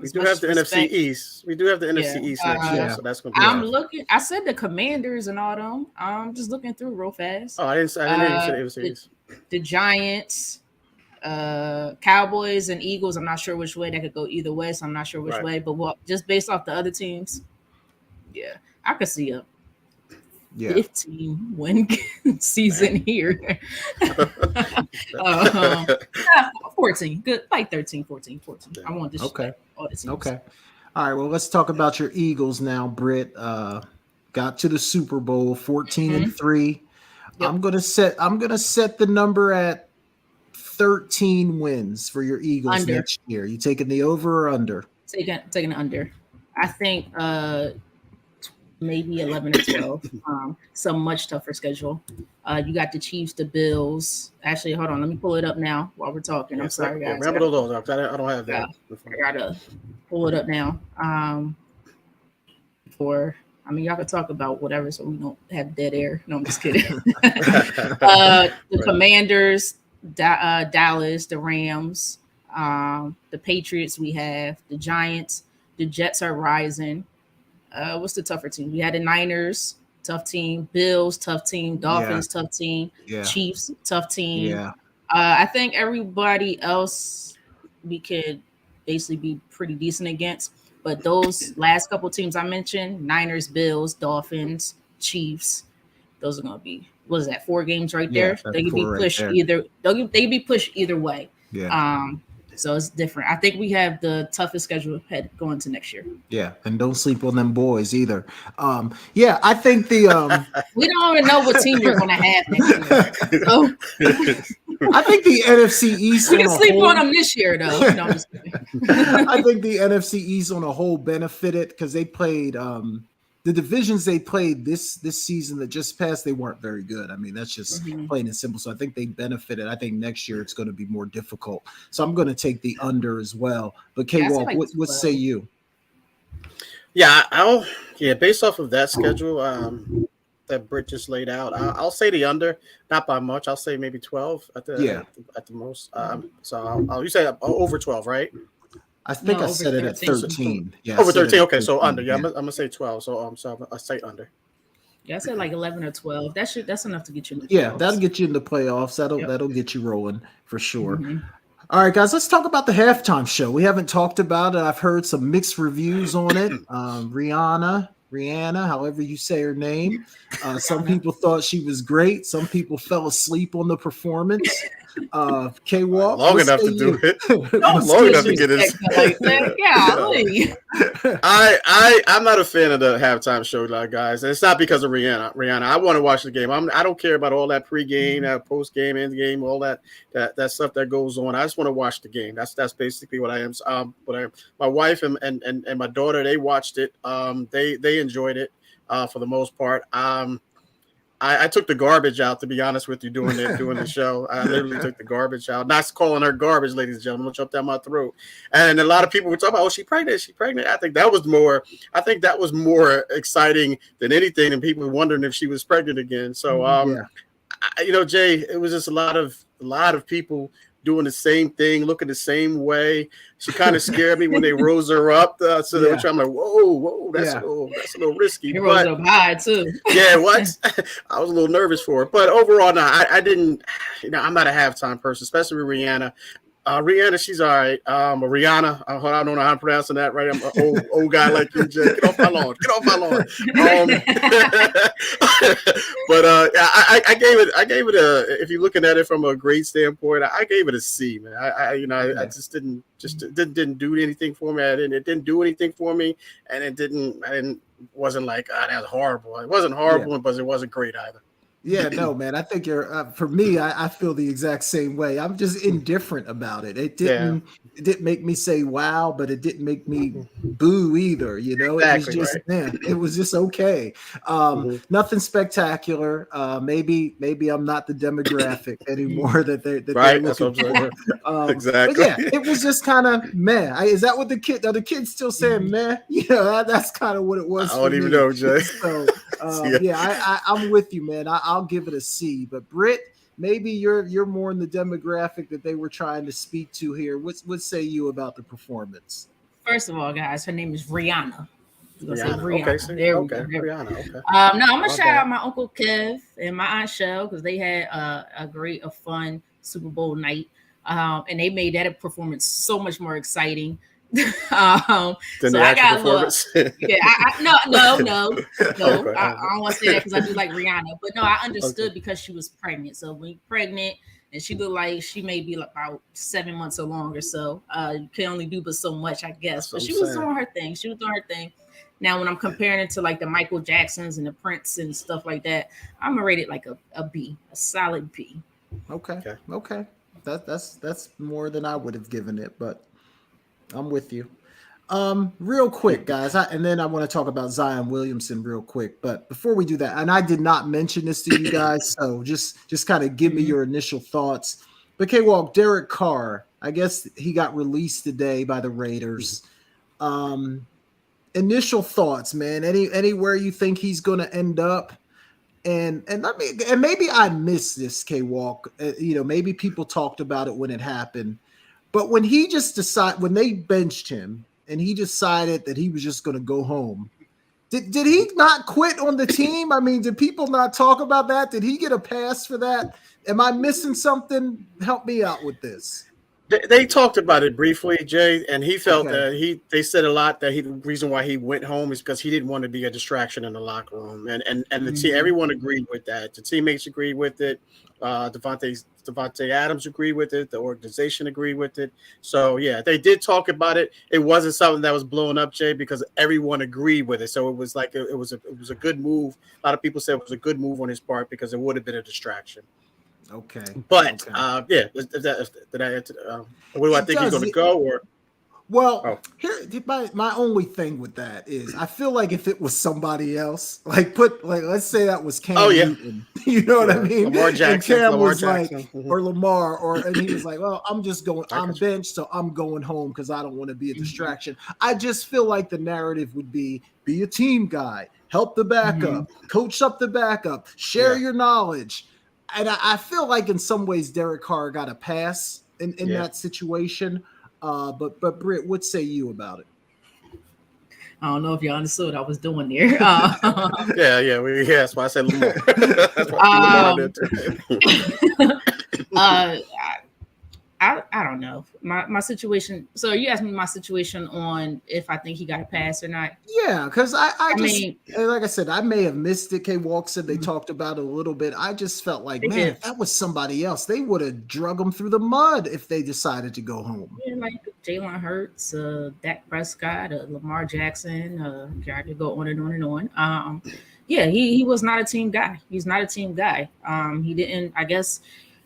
We do have the NFC East. We do have the NFC East next year, so that's going to be. I'm looking. I said the Commanders and all them. I'm just looking through real fast. Oh, I didn't know you said NFC East. The Giants, Cowboys, and Eagles. I'm not sure which way that could go either way, so I'm not sure which way. But just based off the other teams. Yeah, I could see a 15 win season here. 14, good, like 13, 14. I want this. Okay. All right. Well, let's talk about your Eagles now, Britt. Got to the Super Bowl, 14-3. Yep. I'm gonna set the number at 13 wins for your Eagles next year. You taking the over or under? Taking the under. I think maybe 11 or 12. Some much tougher schedule. You got the Chiefs, the Bills. Actually, hold on. Let me pull it up now while we're talking. I'm sorry, guys. I don't have that. I gotta pull it up now. Y'all can talk about whatever, so we don't have dead air. No, I'm just kidding. The Commanders, Dallas, the Rams, the Patriots. We have the Giants. The Jets are rising. What's the tougher team? We had the Niners, tough team. Bills, tough team. Dolphins, tough team. Chiefs, tough team. I think everybody else we could basically be pretty decent against. But those last couple teams I mentioned, Niners, Bills, Dolphins, Chiefs, those are going to be, what is that, 4 games right there? They can be pushed either. They can be pushed either way. So it's different. I think we have the toughest schedule going to next year. Yeah, and don't sleep on them boys either. I think the we don't even know what team we're going to have next year. So I think the NFC East. We can sleep on them this year, though. No, I'm just kidding. I think the NFC East on a whole benefited because they played the divisions they played this season that just passed. They weren't very good. I mean, that's just plain and simple. So I think they benefited. I think next year it's going to be more difficult. So I'm going to take the under as well. But K-Walk, what say you? Yeah, based off of that schedule that Britt just laid out, I'll say the under, not by much. I'll say maybe 12 at the most. So you say over 12, right? I think I said it at 13. Yeah, over 13. Okay, so under. Yeah, I'm gonna say 12. So I say under. Yeah, I said like 11 or 12. That's enough to get you in the playoffs. Yeah, that'll get you in the playoffs. That'll get you rolling for sure. All right, guys, let's talk about the halftime show. We haven't talked about it. I've heard some mixed reviews on it. Rihanna, however you say her name. Some people thought she was great. Some people fell asleep on the performance. K-Walk, long enough to do it. Long enough to get it. I'm not a fan of the halftime show, guys. And it's not because of Rihanna. I want to watch the game. I don't care about all that pregame, post-game, end game, all that stuff that goes on. I just want to watch the game. That's basically what I am. My wife and my daughter, they watched it. They enjoyed it for the most part. I took the garbage out, to be honest with you, doing the show. I literally took the garbage out. Not calling her garbage, ladies and gentlemen. I'll jump down my throat. And a lot of people were talking about, she's pregnant. I think that was more exciting than anything, and people were wondering if she was pregnant again. So, Jay, it was just a lot of people doing the same thing, looking the same way. She kind of scared me when they rose her up. So they were trying, I'm like, whoa, that's a little risky. You rose up high too. Yeah, what? I was a little nervous for it. But overall, no, I didn't, I'm not a halftime person, especially with Rihanna. Rihanna, she's all right. Rihanna, I don't know how I'm pronouncing that right. I'm an old guy like you, Jay. Get off my lawn. Get off my lawn. But I gave it a. If you're looking at it from a grade standpoint, I gave it a C, man. I just didn't do anything for me. It didn't do anything for me, and wasn't like that was horrible. It wasn't horrible, but it wasn't great either. Yeah, no, man. I think you're. For me, I feel the exact same way. I'm just indifferent about it. It didn't make me say wow, but it didn't make me boo either. You know, exactly, it was just right. it was just okay. Nothing spectacular. Maybe I'm not the demographic anymore that they're looking for. Exactly. But yeah, it was just kind of meh. Is that what the kids still saying meh? Yeah, that's kind of what it was. I don't even know, Jay. So I'm with you, man. I'll give it a C. But Britt, maybe you're more in the demographic that they were trying to speak to here. What say you about the performance? First of all, guys, her name is Rihanna. Rihanna. Okay, there we go. Rihanna. Okay. No, I'm gonna shout out my Uncle Kev and my Aunt Shell because they had a fun Super Bowl night, and they made that performance so much more exciting. Than the actual performance. No. Okay. I don't want to say that because I do like Rihanna, but no, I understood because she was pregnant. So when you're pregnant and she looked like she may be about 7 months or longer, so you can only do but so much, I guess. But she was doing her thing. Now, when I'm comparing it to like the Michael Jacksons and the Prince and stuff like that, I'm gonna rate it like a B, a solid B. Okay. That's more than I would have given it, but I'm with you. Real quick, guys, and then I want to talk about Zion Williamson real quick. But before we do that, and I did not mention this to you guys, so just kind of give me your initial thoughts. But K-Walk, Derek Carr, I guess he got released today by the Raiders. Initial thoughts, man. Anywhere you think he's going to end up? And maybe I missed this, K-Walk. Maybe people talked about it when it happened. But when they benched him and he decided that he was just going to go home, did he not quit on the team? I mean, did people not talk about that? Did he get a pass for that? Am I missing something? Help me out with this. They talked about it briefly, Jay, and he felt that they said a lot that the reason why he went home is because he didn't want to be a distraction in the locker room, and the team, everyone agreed with that. The teammates agreed with it. Devontae Adams agreed with it. The organization agreed with it. So yeah, they did talk about it. It wasn't something that was blowing up, Jay, because everyone agreed with it. So it was like it was a good move. A lot of people said it was a good move on his part because it would have been a distraction. Okay. But where do I think he's going to go? Or here my only thing with that is I feel like if it was somebody else, let's say that was Cam Newton, you know what I mean? Lamar Jackson, and Cam Lamar was Jackson. or Lamar, and he was like, well, I'm just going, I'm benched, so I'm going home because I don't want to be a distraction. I just feel like the narrative would be a team guy, help the backup, coach up the backup, share your knowledge. And I feel like in some ways Derek Carr got a pass in that situation. But Britt, what say you about it? I don't know if you understood what I was doing there. That's why I said Lamar. That's why Lamar did. I don't know my situation. So you asked me my situation on if I think he got a pass or not. Yeah, because I mean, like I said, I may have missed it. K-Walk said they talked about it a little bit. I just felt like, if that was somebody else, they would have drug them through the mud if they decided to go home. Yeah, like Jalen Hurts, Dak Prescott, Lamar Jackson. I could go on and on and on. He was not a team guy. He's not a team guy. He didn't, I guess.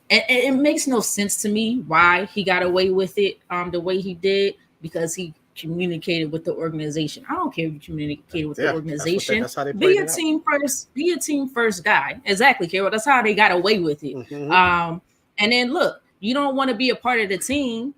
And it makes no sense to me why he got away with it the way he did, because he communicated with the organization. I don't care if you communicated with the organization. That's how they be a team first. Be a team first guy. Exactly, Carol. That's how they got away with it. And then look, you don't want to be a part of the team,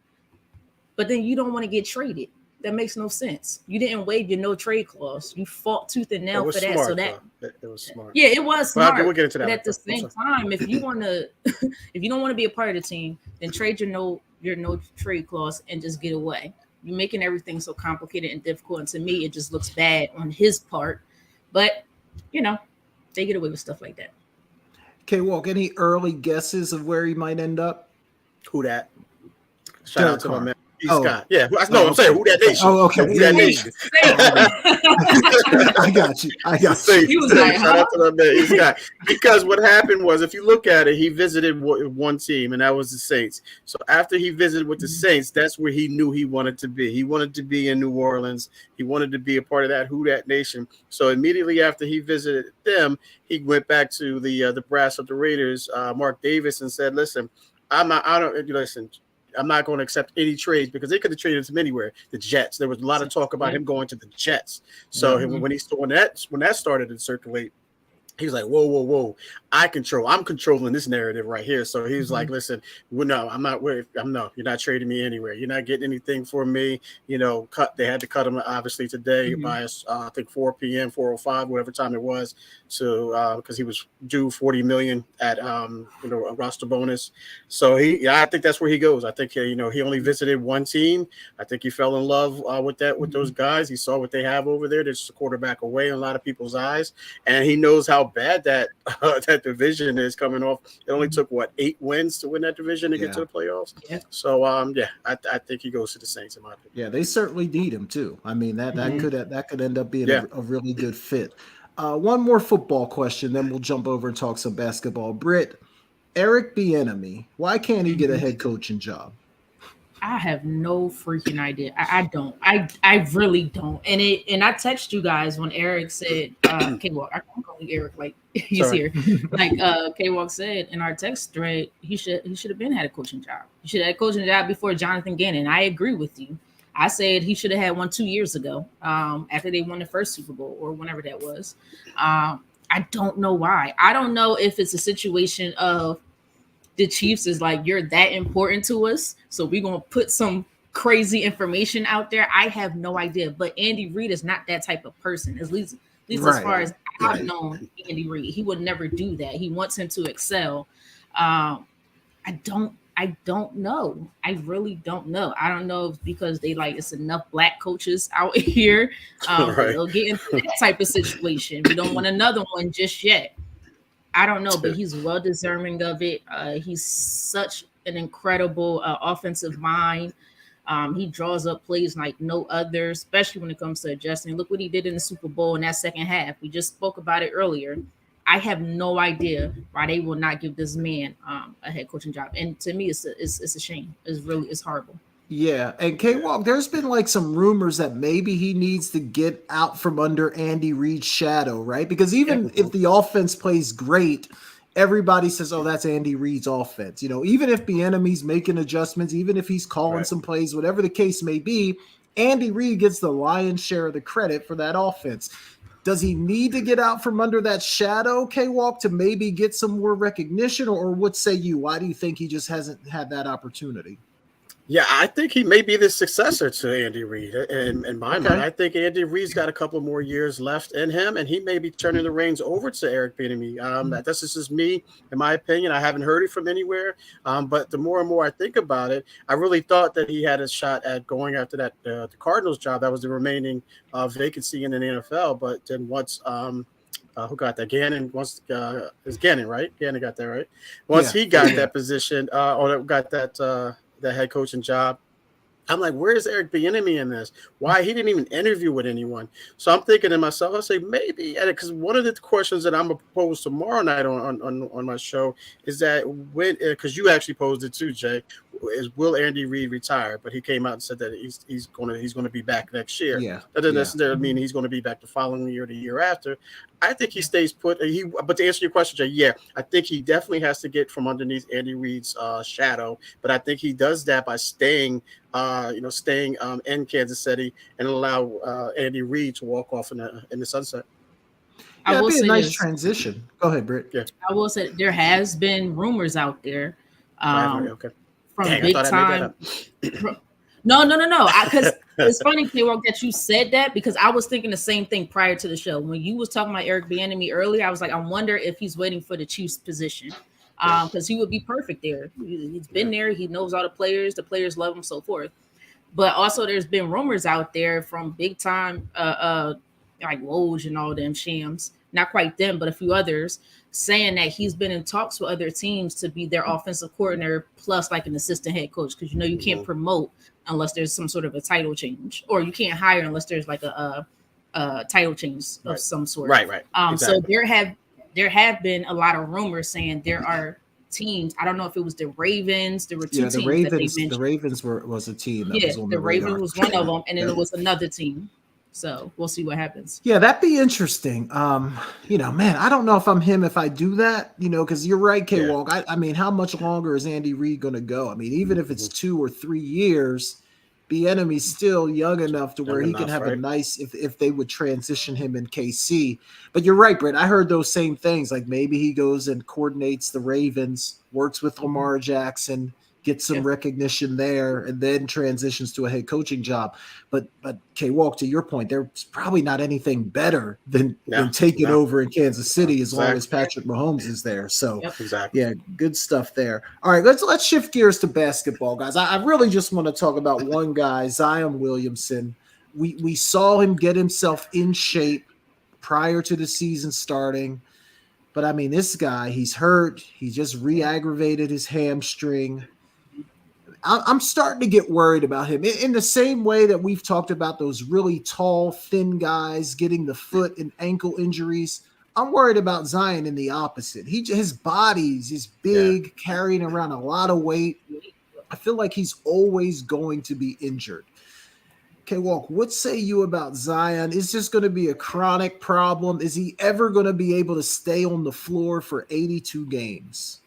but then you don't want to get traded. That makes no sense. You didn't waive your no trade clause. You fought tooth and nail for that. Smart, so that it was smart. Yeah, it was smart. We'll get into that. But at the same time, if you want to, if you don't want to be a part of the team, then trade your no trade clause and just get away. You're making everything so complicated and difficult, and to me, it just looks bad on his part. But they get away with stuff like that. K-Walk, any early guesses of where he might end up? Who that? Shout out Derek to Carr. my man. Oh. Scott. Yeah, I'm saying who that nation. Oh, okay. Who that nation. I got you. He was like, Shout out to my man Scott. Because what happened was, if you look at it, he visited one team, and that was the Saints. So after he visited with the Saints, that's where he knew he wanted to be. He wanted to be in New Orleans. He wanted to be a part of that Who Dat Nation. So immediately after he visited them, he went back to the brass of the Raiders, Mark Davis, and said, "Listen, I'm not going to accept any trades," because they could have traded him anywhere. The Jets. There was a lot of talk about him going to the Jets. So when that started to circulate, he was like, whoa. I'm controlling this narrative right here. So he was like, listen, well, no, you're not trading me anywhere. You're not getting anything for me. They had to cut him obviously today by I think 4 p.m., 4:05, whatever time it was. So because he was due $40 million at a roster bonus. So I think that's where he goes. I think he only visited one team. I think he fell in love with those guys. He saw what they have over there. They're just a quarterback away in a lot of people's eyes, and he knows how bad that division is coming off. It only took 8 wins to win that division to get to the playoffs. Yeah. So I think he goes to the Saints in my opinion. Yeah, they certainly need him too. I mean that could end up being a really good fit. One more football question, then we'll jump over and talk some basketball. Britt, Eric Bieniemy, why can't he get a head coaching job? I have no freaking idea. I don't. I really don't. And I text you guys when Eric said, K-Walk, I'm calling Eric like he's here. Like K-Walk said in our text thread, he should have been had a coaching job. He should have had a coaching job before Jonathan Gannon. I agree with you. I said he should have had one 2 years ago, after they won the first Super Bowl or whenever that was. I don't know why. I don't know if it's a situation of the Chiefs is like, you're that important to us, so we're going to put some crazy information out there. I have no idea. But Andy Reid is not that type of person, at least as far as I've known Andy Reid. He would never do that. He wants him to excel. I don't know. I really don't know. I don't know if because they like it's enough black coaches out here. They'll get into that type of situation. We don't want another one just yet. I don't know, but he's well deserving of it. He's such an incredible offensive mind. He draws up plays like no other, especially when it comes to adjusting. Look what he did in the Super Bowl in that second half. We just spoke about it earlier. I have no idea why they will not give this man a head coaching job. And to me, it's a shame. It's horrible. Yeah, and K-Walk, there's been like some rumors that maybe he needs to get out from under Andy Reid's shadow, right? Because even if the offense plays great, everybody says, oh, that's Andy Reid's offense. Even if Bieniemy's making adjustments, even if he's calling some plays, whatever the case may be, Andy Reid gets the lion's share of the credit for that offense. Does he need to get out from under that shadow, K-Walk, to maybe get some more recognition? Or what say you? Why do you think he just hasn't had that opportunity? Yeah, I think he may be the successor to Andy Reid. In my mind, I think Andy Reid's got a couple more years left in him, and he may be turning the reins over to Eric Bieniemy. This is just me, in my opinion. I haven't heard it from anywhere, but the more and more I think about it, I really thought that he had a shot at going after that the Cardinals job. That was the remaining vacancy in the NFL. But then once who got that? Gannon is Gannon, right? Gannon got that right. Once he got that position, or got that head coaching job, I'm like, where is Eric Bieniemy in this? Why he didn't even interview with anyone? So I'm thinking to myself, I say maybe because one of the questions that I'm gonna pose tomorrow night on my show is that because you actually posed it too, Jay, is will Andy Reid retire? But he came out and said that he's going to be back next year. Yeah, that doesn't necessarily mean he's going to be back the following year or the year after. I think he stays put. But to answer your question, Jay, I think he definitely has to get from underneath Andy Reid's shadow. But I think he does that by staying in Kansas City and allow Andy Reid to walk off in the sunset. That'd be a nice transition. Go ahead, Britt. Yeah. I will say there has been rumors out there. From Dang, big time. No. Because it's funny, K-Walk, that you said that because I was thinking the same thing prior to the show. When you was talking about Eric Bieniemy earlier, I was like, I wonder if he's waiting for the Chiefs position because he would be perfect there. He's been there. He knows all the players love him, so forth. But also there's been rumors out there from big time like Woj and all them shams not quite them, but a few others, saying that he's been in talks with other teams to be their offensive coordinator plus like an assistant head coach, because you can't promote unless there's some sort of a title change, or you can't hire unless there's like a title change of some sort. Right. Exactly. So there have been a lot of rumors saying there are teams. I don't know if it was the Ravens. There were two teams that they mentioned. The Ravens was a team that was on the Ravens radar. was one of them, and then there was another team. So we'll see what happens. Yeah, that'd be interesting. Man, I don't know if I'm him if I do that, because you're right, K-Walk. I mean, how much longer is Andy Reid going to go? I mean, even if it's 2 or 3 years, Bieniemy's still young enough to where he can have a nice, if they would transition him in KC. But you're right, Britt. I heard those same things. Like maybe he goes and coordinates the Ravens, works with Lamar Jackson, gets some recognition there, and then transitions to a head coaching job. But K-Walk, to your point, there's probably not anything better than taking over in Kansas City as long as Patrick Mahomes is there. So yeah, good stuff there. All right, let's shift gears to basketball, guys. I really just want to talk about one guy, Zion Williamson. We saw him get himself in shape prior to the season starting. But I mean, this guy, he's hurt. He just re-aggravated his hamstring. I'm starting to get worried about him in the same way that we've talked about those really tall, thin guys getting the foot and ankle injuries. I'm worried about Zion in the opposite. His body's is big, carrying around a lot of weight. I feel like he's always going to be injured. K-Walk, what say you about Zion? Is this going to be a chronic problem? Is he ever going to be able to stay on the floor for 82 games?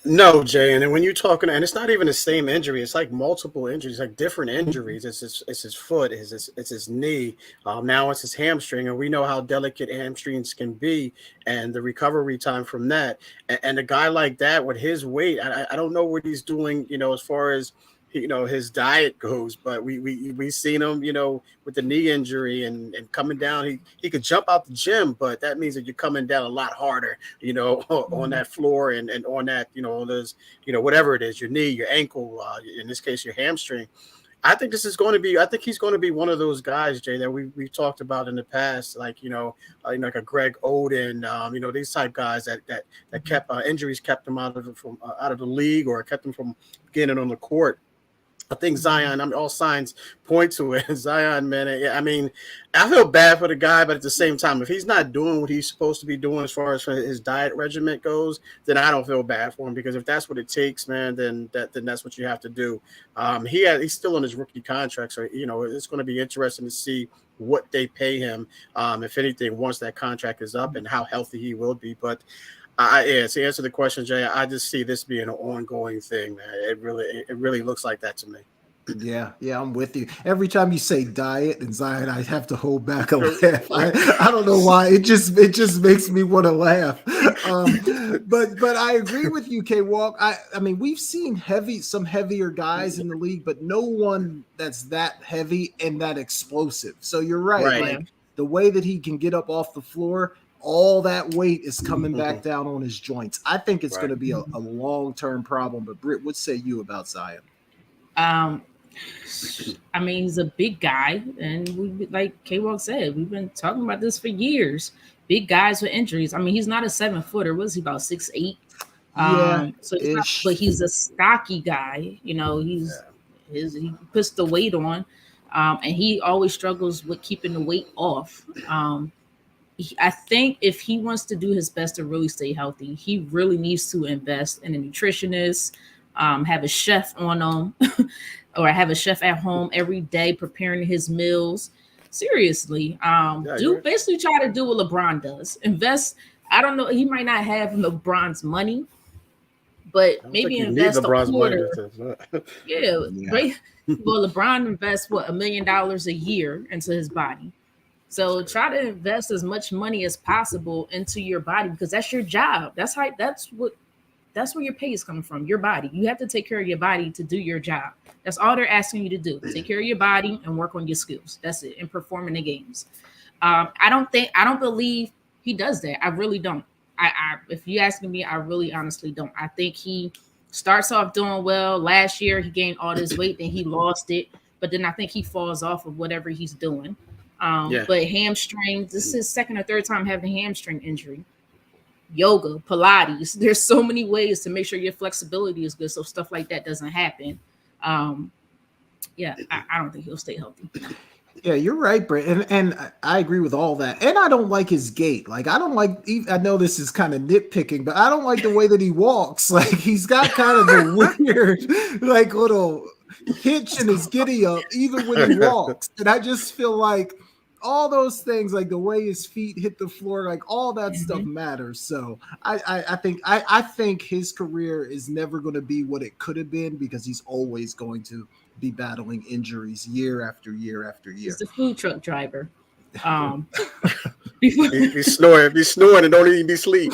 No, Jay, and when you're talking, and it's not even the same injury, it's like multiple injuries, like different injuries. It's his foot, it's his knee. Now it's his hamstring, and we know how delicate hamstrings can be, and the recovery time from that. And a guy like that with his weight, I don't know what he's doing, as far as his diet goes, but we seen him, with the knee injury and coming down. He could jump out the gym, but that means that you're coming down a lot harder, on that floor and on that, those, whatever it is, your knee, your ankle, in this case, your hamstring. I think he's going to be one of those guys, Jay, that we've talked about in the past, like, like a Greg Oden, these type guys that kept injuries kept them out of the league or kept them from getting on the court. I think Zion, all signs point to it. Zion, man, I mean, I feel bad for the guy, but at the same time, if he's not doing what he's supposed to be doing as far as his diet regimen goes, then I don't feel bad for him, because if that's what it takes, man, then that's what you have to do. He's still on his rookie contract, so it's going to be interesting to see what they pay him, if anything, once that contract is up, and how healthy he will be. But to answer the question, Jay, I just see this being an ongoing thing, man. It really looks like that to me. Yeah, I'm with you. Every time you say diet and Zion, I have to hold back a laugh. I don't know why. It just makes me want to laugh. But I agree with you, K-Walk. I mean, we've seen some heavier guys in the league, but no one that's that heavy and that explosive. So you're right. Like the way that he can get up off the floor, all that weight is coming back down on his joints. I think it's going to be a long-term problem. But Britt, what say you about Zion? I mean, he's a big guy, and like K-Walk said, we've been talking about this for years. Big guys with injuries. I mean, he's not a 7-footer. What is he, about 6'8"? But he's a stocky guy. He puts the weight on, and he always struggles with keeping the weight off. I think if he wants to do his best to really stay healthy, he really needs to invest in a nutritionist, have a chef on him, or have a chef at home every day preparing his meals. Seriously, basically try to do what LeBron does. Invest. I don't know. He might not have LeBron's money, but maybe invest a quarter. Well, LeBron invests $1 million a year into his body. So try to invest as much money as possible into your body, because that's your job. That's where your pay is coming from, your body. You have to take care of your body to do your job. That's all they're asking you to do. Take care of your body and work on your skills. That's it. And perform in the games. I don't believe he does that. I really don't. If you asking me, I really honestly don't. I think he starts off doing well. Last year, he gained all this weight, then he lost it. But then I think he falls off of whatever he's doing. But hamstring, this is his second or third time having a hamstring injury. Yoga, Pilates, there's so many ways to make sure your flexibility is good so stuff like that doesn't happen. I don't think he'll stay healthy. Yeah, you're right, Britt, and I agree with all that. And I don't like his gait. Like, I don't like. I know this is kind of nitpicking, but I don't like the way that he walks. Like, he's got kind of a weird, like, little hitch in his giddy up, even when he walks. And I just feel like all those things, like the way his feet hit the floor, like all that stuff matters. So I think his career is never going to be what it could have been because he's always going to be battling injuries year after year after year. He's the food truck driver. Be snoring and don't even be asleep.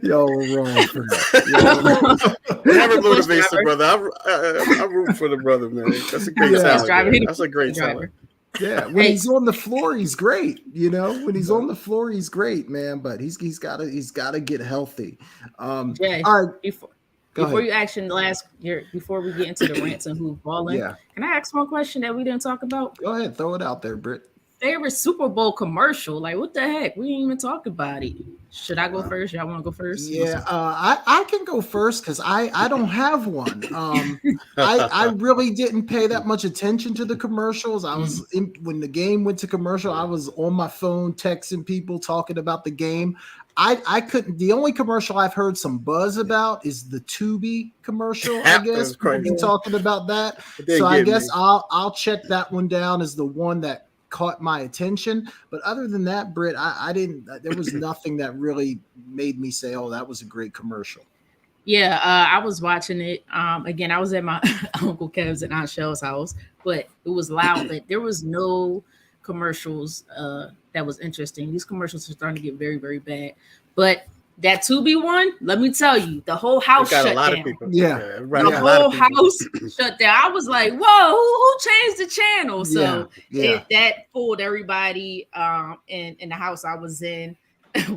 Yo, we're wrong for that. Never motivates the brother. I'm rooting for the brother, man. That's a great talent. That's a great talent. Yeah, when he's on the floor, he's great. You know, when he's on the floor, he's great, man. But he's got to get healthy. Jay, all right. Before you action before we get into the rants and who's balling, can I ask one question that we didn't talk about? Go ahead, throw it out there, Britt. Favorite Super Bowl commercial? Like, what the heck? We didn't even talk about it. Should I go first? Y'all want to go first? Yeah, I can go first because I don't have one. I really didn't pay that much attention to the commercials. I was when the game went to commercial, I was on my phone texting people talking about the game. I couldn't. The only commercial I've heard some buzz about is the Tubi commercial. I guess we'll be talking about that. So I guess I'll check that one down as the one that caught my attention. But other than that, Britt, I didn't. There was nothing that really made me say, "Oh, that was a great commercial." Yeah, I was watching it. Again, I was at my Uncle Kev's and Aunt Shell's house, but it was loud. But there was no commercials that was interesting. These commercials are starting to get very, very bad. But that Tubi one, let me tell you, the whole house shut down. The whole house shut down. I was like, whoa, who changed the channel? So that fooled everybody in the house I was in.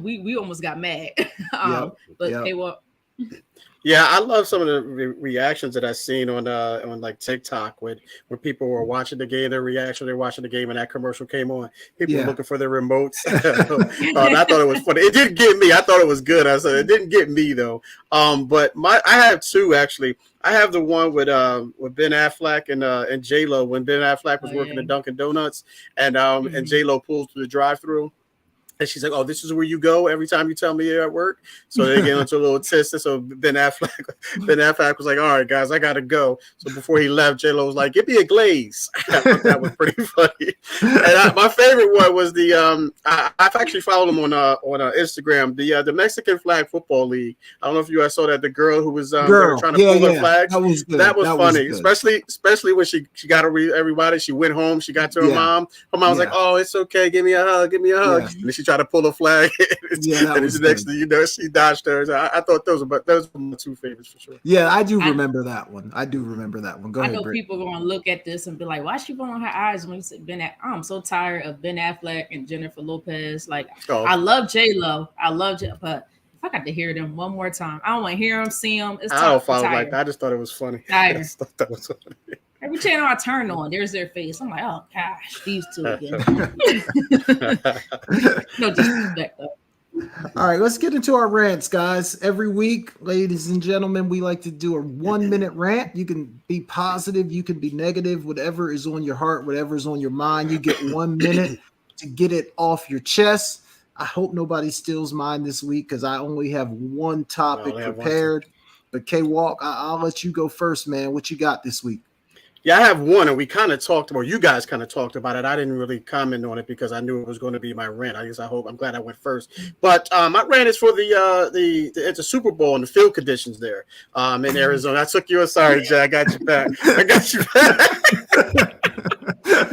We almost got mad. Hey, well. Yeah, I love some of the reactions that I've seen on like TikTok when people were watching the game, their reaction, they're watching the game and that commercial came on. People were looking for their remotes. And I thought it was funny. It didn't get me. I thought it was good. I said it didn't get me though. But I have two actually. I have the one with Ben Affleck and J-Lo when Ben Affleck was working at Dunkin' Donuts and J-Lo pulls through the drive-thru. And she's like, "Oh, this is where you go every time you tell me you're at work." So they get into a little test. And so Ben Affleck was like, "All right, guys, I gotta go." So before he left, J-Lo was like, "Give me a glaze." I thought that was pretty funny. And my favorite one was the I've actually followed him on Instagram. The Mexican Flag Football League. I don't know if you guys saw that. The girl who was trying to pull her flags. That was funny, especially when she got everybody. She went home. She got to her mom. Her mom was like, "Oh, it's okay. Give me a hug. Give me a hug." And then she tried to pull a flag, and the next thing you know, she dodged hers. I thought those were my two favorites for sure. Yeah, I do remember that one. Go ahead. I know Britt. People are going to look at this and be like, "Why is she rolling her eyes when you say I'm so tired of Ben Affleck and Jennifer Lopez. Like, I love J-Lo. But if I got to hear them one more time, I don't want to hear them, see them. It's I don't follow like that. I just thought it was funny. I just thought that was funny. Every channel I turn on, there's their face. I'm like, oh gosh, these two again. No disrespect though. All right, let's get into our rants, guys. Every week, ladies and gentlemen, we like to do a 1-minute rant. You can be positive, you can be negative, whatever is on your heart, whatever is on your mind. You get 1 minute to get it off your chest. I hope nobody steals mine this week because I only have one topic prepared. But K-Walk, I'll let you go first, man. What you got this week? Yeah, I have one, and we kind of talked about. You guys kind of talked about it. I didn't really comment on it because I knew it was going to be my rant. I'm glad I went first. But my rant is for it's a Super Bowl and the field conditions there in Arizona. I took you. Sorry, Jay. I got you back.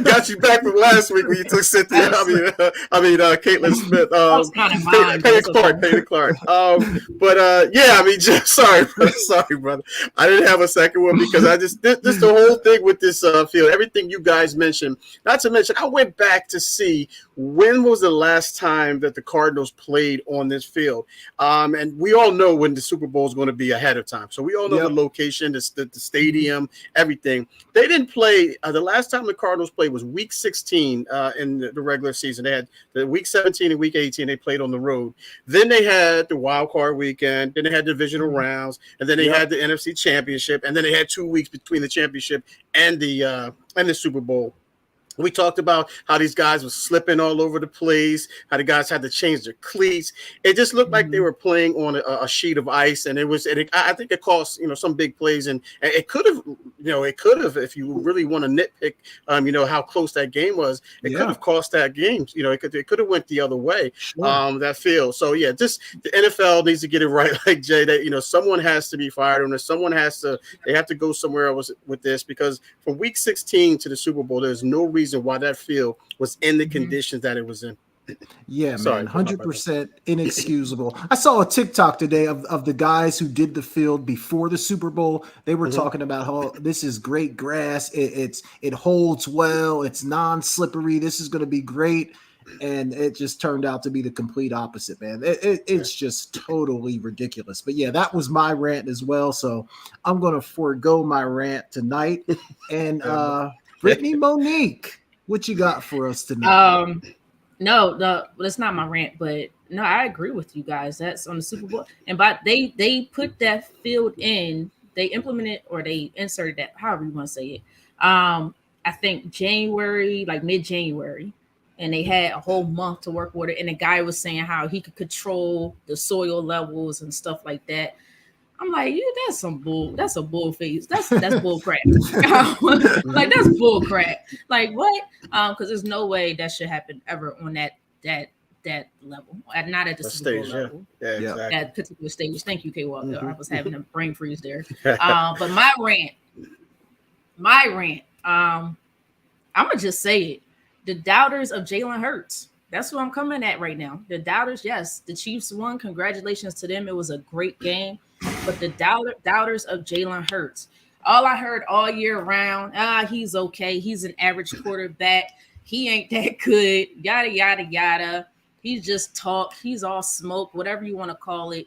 Got you back from last week when you took Cynthia. Caitlin Smith. That was kind of mine. Peyton Clark. Sorry, brother. I didn't have a second one because I just this the whole thing with this field. Everything you guys mentioned. Not to mention, I went back to see when was the last time that the Cardinals played on this field? And we all know when the Super Bowl is going to be ahead of time. So we all know the location, the stadium, everything. They didn't play. The last time the Cardinals played was Week 16 in the regular season. They had the Week 17 and Week 18. They played on the road. Then they had the wild card weekend. Then they had divisional rounds, and then they had the NFC Championship, and then they had 2 weeks between the championship and the Super Bowl. We talked about how these guys were slipping all over the place, how the guys had to change their cleats. It just looked like they were playing on a sheet of ice, and I think it cost some big plays, and it could have if you really want to nitpick, how close that game was. It could have cost that game. It could have went the other way. That field. So just the NFL needs to get it right, like Jay. That someone has to be fired, or they have to go somewhere else with this, because from Week 16 to the Super Bowl, there's no reason why that field was in the conditions that it was in. Yeah, man, 100% inexcusable. I saw a TikTok today of the guys who did the field before the Super Bowl. They were talking about how this is great grass. It holds well. It's non-slippery. This is going to be great. And it just turned out to be the complete opposite, man. It's just totally ridiculous. But yeah, that was my rant as well. So I'm going to forego my rant tonight. And Britne, Monique, what you got for us tonight? No, that's not my rant, but no, I agree with you guys. That's on the Super Bowl, and but they put that field in, they implemented or they inserted that, however you want to say it. I think January, like mid-January, and they had a whole month to work with it. And the guy was saying how he could control the soil levels and stuff like that. I'm like, that's some bull. That's a bull face. That's bull crap. Like, that's bull crap. Like, what? Because there's no way that should happen ever on that level. Not at the Super Bowl level. Yeah, exactly. That particular stage. Thank you, K. Walker. I was having a brain freeze there. But my rant. I'm gonna just say it. The doubters of Jalen Hurts. That's what I'm coming at right now. The doubters, yes, the Chiefs won. Congratulations to them. It was a great game. But the doubters of Jalen Hurts. All I heard all year round, he's okay. He's an average quarterback. He ain't that good. Yada, yada, yada. He's just talk. He's all smoke, whatever you want to call it.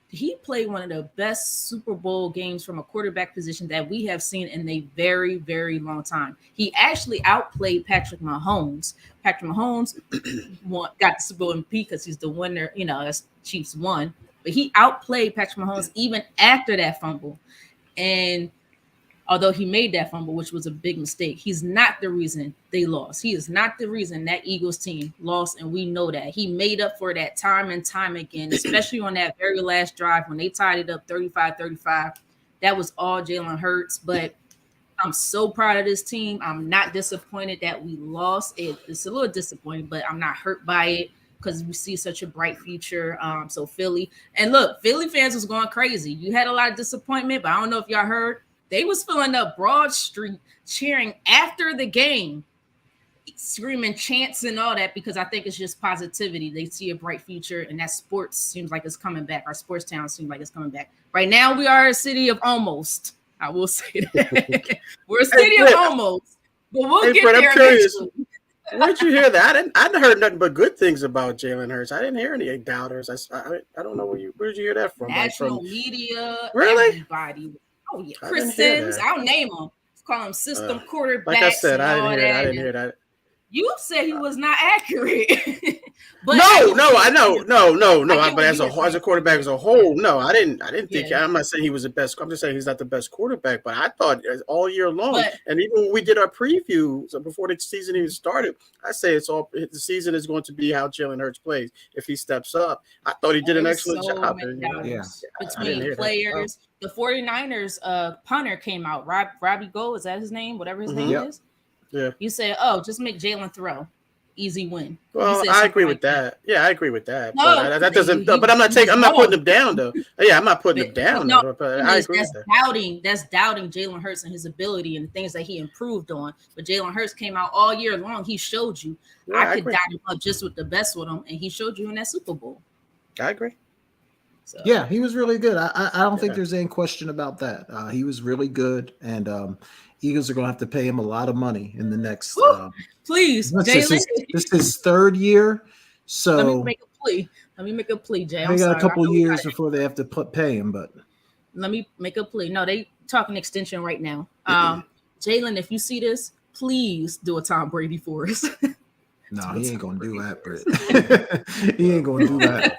He played one of the best Super Bowl games from a quarterback position that we have seen in a very, very long time. He actually outplayed Patrick Mahomes. Patrick Mahomes got the Super Bowl MVP because he's the winner. That's Chiefs won. But he outplayed Patrick Mahomes even after that fumble. And although he made that fumble, which was a big mistake, he's not the reason they lost. He is not the reason that Eagles team lost, and we know that. He made up for that time and time again, especially on that very last drive when they tied it up 35-35. That was all Jalen Hurts, but I'm so proud of this team. I'm not disappointed that we lost. It's a little disappointing, but I'm not hurt by it because we see such a bright future. So Philly. And look, Philly fans was going crazy. You had a lot of disappointment, but I don't know if y'all heard. They was filling up Broad Street cheering after the game, screaming chants and all that, because I think it's just positivity. They see a bright future, and that sports seems like it's coming back. Our sports town seems like it's coming back. Right now, we are a city of almost. I will say that. We're a city of almost, but we'll get Fred, there eventually. Where'd you hear that? I didn't heard nothing but good things about Jalen Hurts. I didn't hear any doubters. I don't know where did you hear that from? National media, really? Everybody. Oh yeah, Chris Sims. I'll name him. Call him system quarterback. Like I said, I didn't hear that. You said he was not accurate. But no. But as a quarterback as a whole, no, I didn't think. I'm not saying he was the best. I'm just saying he's not the best quarterback. But I thought all year long, and even when we did our preview before the season even started, I say the season is going to be how Jalen Hurts plays. If he steps up, I thought he did an excellent job. Between players, the 49ers punter came out. Robbie Gould, is that his name? Whatever his name is. Yeah. You said, just make Jalen throw. Easy win. Well, I agree with that. Yeah, I agree with that. No, but that doesn't. But I'm not putting him down though. Yeah, I'm not putting him down. But I agree with that. That's doubting Jalen Hurts and his ability and the things that he improved on. But Jalen Hurts came out all year long. He showed you. I could doubt him up just with the best with him, and he showed you in that Super Bowl. I agree. So. Yeah, he was really good. I don't think there's any question about that. He was really good, and Eagles are going to have to pay him a lot of money in the next. Please, this Jalen. is his third year. So Let me make a plea. Jay. They got a couple years before they have to pay him, but let me make a plea. No, they talking extension right now. Jalen, if you see this, please do a Tom Brady for us. No, he ain't gonna do that, Britt. He ain't gonna do that.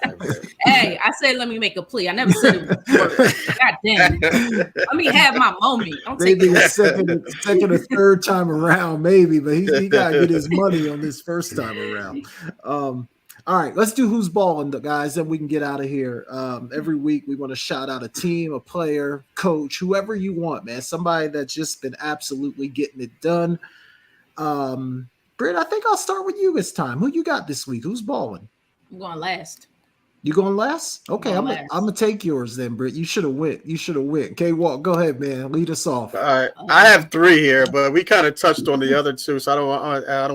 Hey, I said let me make a plea. I never said it would work. God damn. Let me have my moment. Maybe a second or third time around, maybe, but he gotta get his money on this first time around. All right, let's do who's balling, guys. Then we can get out of here. Every week we want to shout out a team, a player, coach, whoever you want, man. Somebody that's just been absolutely getting it done. Britt, I think I'll start with you this time. Who you got this week? Who's balling? I'm going last. You going last? Okay, I'm gonna take yours then, Britt. You should have went. Okay, Walt, go ahead, man. Lead us off. All right, I have 3 here, but we kind of touched on the other 2, so I don't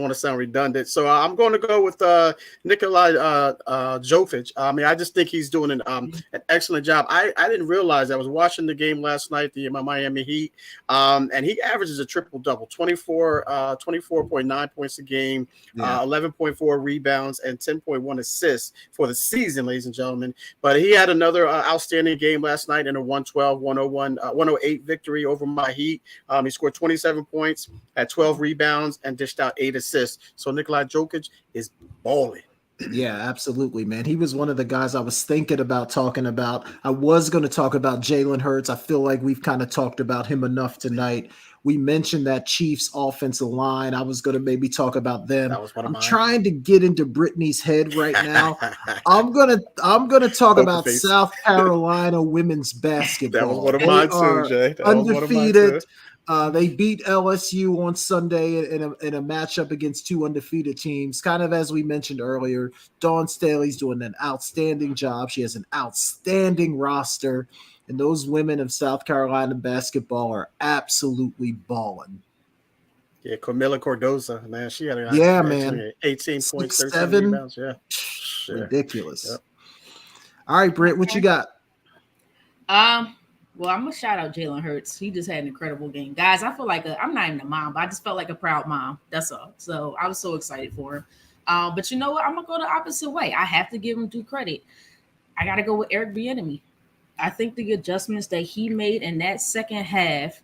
want to sound redundant. So I'm going to go with Nikolai Jovic. I mean, I just think he's doing an excellent job. I didn't realize I was watching the game last night, the Miami Heat, and he averages a triple-double, 24.9 points a game, 11.4 rebounds, and 10.1 assists for the season, ladies and gentlemen. But he had another outstanding game last night in a 108 victory over my Heat. He scored 27 points, had 12 rebounds, and dished out 8 assists. So Nikolai Jokic is balling. Yeah, absolutely, man. He was one of the guys I was thinking about talking about. I was going to talk about Jalen Hurts. I feel like we've kind of talked about him enough tonight. We mentioned that Chiefs offensive line. I was going to maybe talk about them. I'm trying to get into Britney's head right now. I'm gonna talk about South Carolina women's basketball. That was one of mine too, Jay. Undefeated. They beat LSU on Sunday in a matchup against 2 undefeated teams. Kind of as we mentioned earlier, Dawn Staley's doing an outstanding job. She has an outstanding roster. And those women of South Carolina basketball are absolutely balling. Yeah, Camila Cordoza, man, she had 18 points, 13 rebounds. Yeah, ridiculous. Yep. All right, Britt, what you got? Well, I'm gonna shout out Jalen Hurts. He just had an incredible game, guys. I feel like I'm not even a mom, but I just felt like a proud mom. That's all. So I was so excited for him. But you know what? I'm gonna go the opposite way. I have to give him due credit. I gotta go with Eric Bieniemy. I think the adjustments that he made in that second half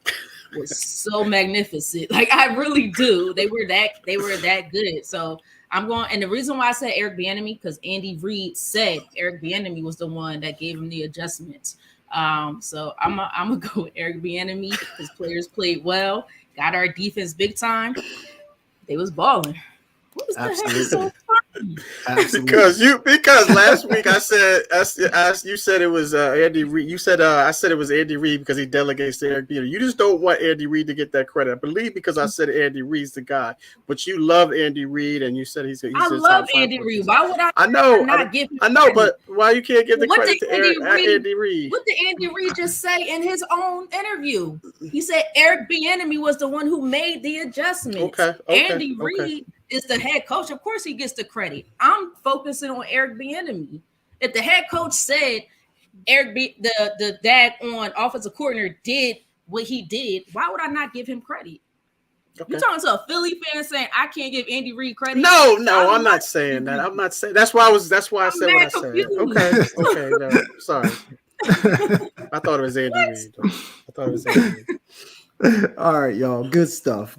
was so magnificent. Like, I really do. They were that good. So I'm going, and the reason why I said Eric Bieniemy, because Andy Reid said Eric Bieniemy was the one that gave him the adjustments. So I'm gonna go with Eric Bieniemy. His players played well, got our defense big time. They was balling. What was the heck is so funny? Because last week I said you said it was Andy Reid. You said I said it was Andy Reid because he delegates to Eric Bieniemy. You just don't want Andy Reid to get that credit. I believe because I said Andy Reid's the guy, but you love Andy Reid and you said he's I love Andy Reid. Why would I know not give him I know, but why you can't give the credit to Andy Reid? What did Andy Reid just say in his own interview? He said Eric Bieniemy was the one who made the adjustments. Okay. Andy Reid is the head coach. Of course he gets the credit. I'm focusing on Eric Bieniemy. If the head coach said the dad on offensive coordinator did what he did, why would I not give him credit? Okay. You're talking to a Philly fan saying I can't give Andy Reid credit? No, I'm not saying that. I'm not saying that's why I said what I said. Okay, no, sorry. I thought it was Andy Reid. All right, y'all. Good stuff.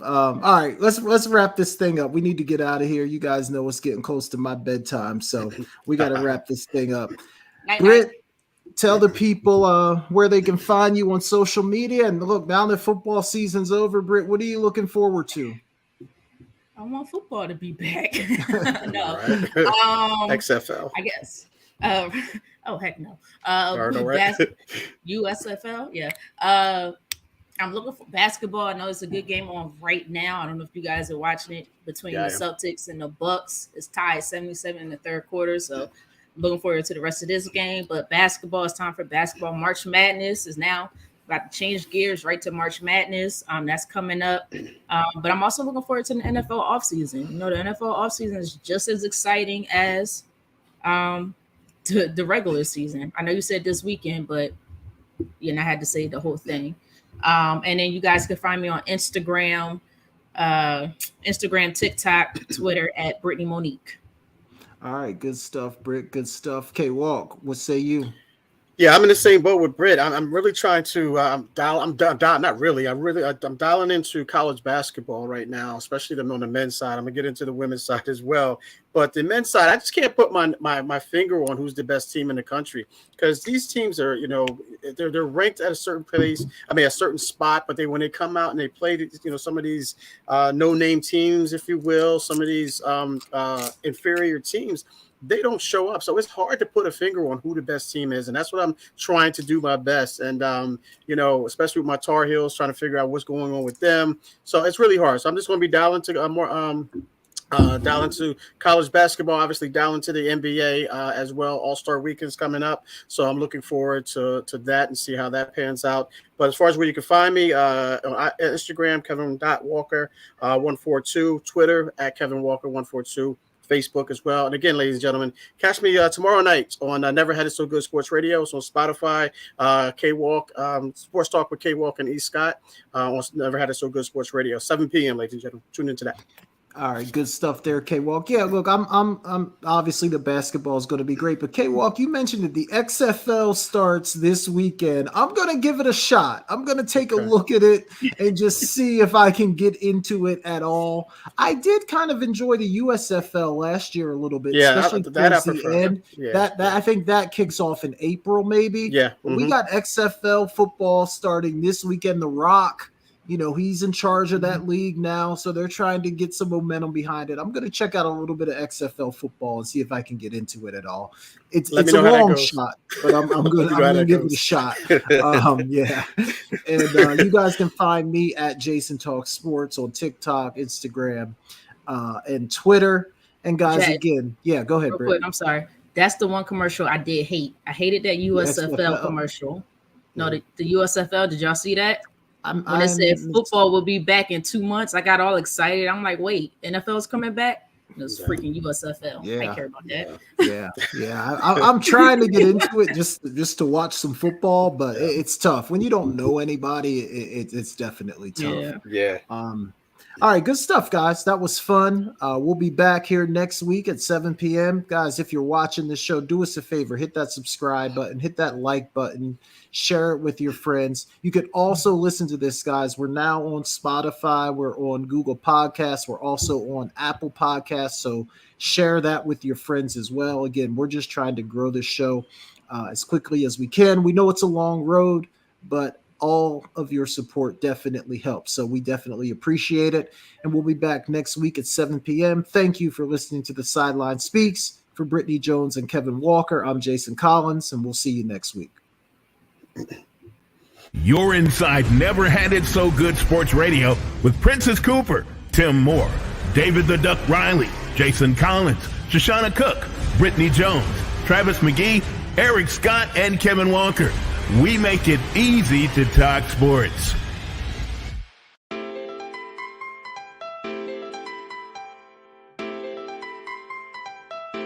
All right, let's wrap this thing up. We need to get out of here. You guys know it's getting close to my bedtime, so we got to wrap this thing up. Britt, tell the people where they can find you on social media. And look, now that football season's over, Britt, what are you looking forward to? I want football to be back. No, XFL, I guess. Oh heck no. USFL, yeah. I'm looking for basketball. I know it's a good game on right now. I don't know if you guys are watching it between the Celtics and the Bucks. It's tied 77 in the third quarter. So I'm looking forward to the rest of this game. But basketball, it's time for basketball. March Madness is now about to change gears right to March Madness. That's coming up. But I'm also looking forward to the NFL offseason. You know, the NFL offseason is just as exciting as the regular season. I know you said this weekend, but I had to say the whole thing. And then you guys can find me on Instagram, TikTok, Twitter at Britne Monique. All right, good stuff, Britt. Good stuff. K-Walk, what say you? Yeah, I'm in the same boat with Britt. I'm really trying to I'm dialing into college basketball right now, especially on the men's side. I'm gonna get into the women's side as well. But the men's side, I just can't put my finger on who's the best team in the country, because these teams are, they're ranked at a certain place. I mean, a certain spot, but when they come out and they play, some of these no-name teams, if you will, some of these inferior teams, they don't show up. So it's hard to put a finger on who the best team is. And that's what I'm trying to do my best. And, especially with my Tar Heels, trying to figure out what's going on with them. So it's really hard. So I'm just going to be dialing to college basketball, obviously dialing to the NBA as well. All-Star Weekend's coming up. So I'm looking forward to that and see how that pans out. But as far as where you can find me, on Instagram, Kevin.Walker142, Twitter at KevinWalker142. Facebook as well. And again, ladies and gentlemen, catch me tomorrow night on Never Had It So Good Sports Radio. It's on Spotify, K-Walk, Sports Talk with K-Walk and E. Scott on Never Had It So Good Sports Radio, 7 p.m., ladies and gentlemen. Tune into that. All right, good stuff there, K-Walk. Yeah, look, I'm obviously the basketball is going to be great, but K-Walk, you mentioned that the XFL starts this weekend. I'm going to give it a shot. I'm going to take a look at it and just see if I can get into it at all. I did kind of enjoy the USFL last year a little bit, especially towards the end. Yeah, that I think that kicks off in April, maybe. Yeah, but we got XFL football starting this weekend. The Rock. He's in charge of that league now, so they're trying to get some momentum behind it. I'm going to check out a little bit of XFL football and see if I can get into it at all. It's a long shot, but I'm going to give it a shot. Yeah. And you guys can find me at Jason Talks Sports on TikTok, Instagram, and Twitter. And guys, again, go ahead, Britt. I'm sorry. That's the one commercial I did hate. I hated that USFL commercial. No, the USFL, did y'all see that? When it said football will be back in 2 months, I got all excited. I'm like, wait, NFL's coming back? It was freaking USFL. I don't care about that. Yeah. I'm trying to get into it just to watch some football, but it's tough. When you don't know anybody, it's definitely tough. Yeah. All right, good stuff, guys. That was fun. We'll be back here next week at 7 p.m. Guys, if you're watching this show, do us a favor. Hit that subscribe button. Hit that like button. Share it with your friends. You could also listen to this, guys. We're now on Spotify. We're on Google Podcasts. We're also on Apple Podcasts. So share that with your friends as well. Again, we're just trying to grow this show as quickly as we can. We know it's a long road, but all of your support definitely helps. So we definitely appreciate it. And we'll be back next week at 7 p.m. Thank you for listening to The Sideline Speaks. For Britne Jones and Kevin Walker, I'm Jason Collins, and we'll see you next week. You're inside Never Had It So Good Sports Radio with Princess Cooper, Tim Moore, David the Duck Riley, Jason Collins, Shoshana Cook, Britne Jones, Travis McGee, Eric Scott, and Kevin Walker. We make it easy to talk sports.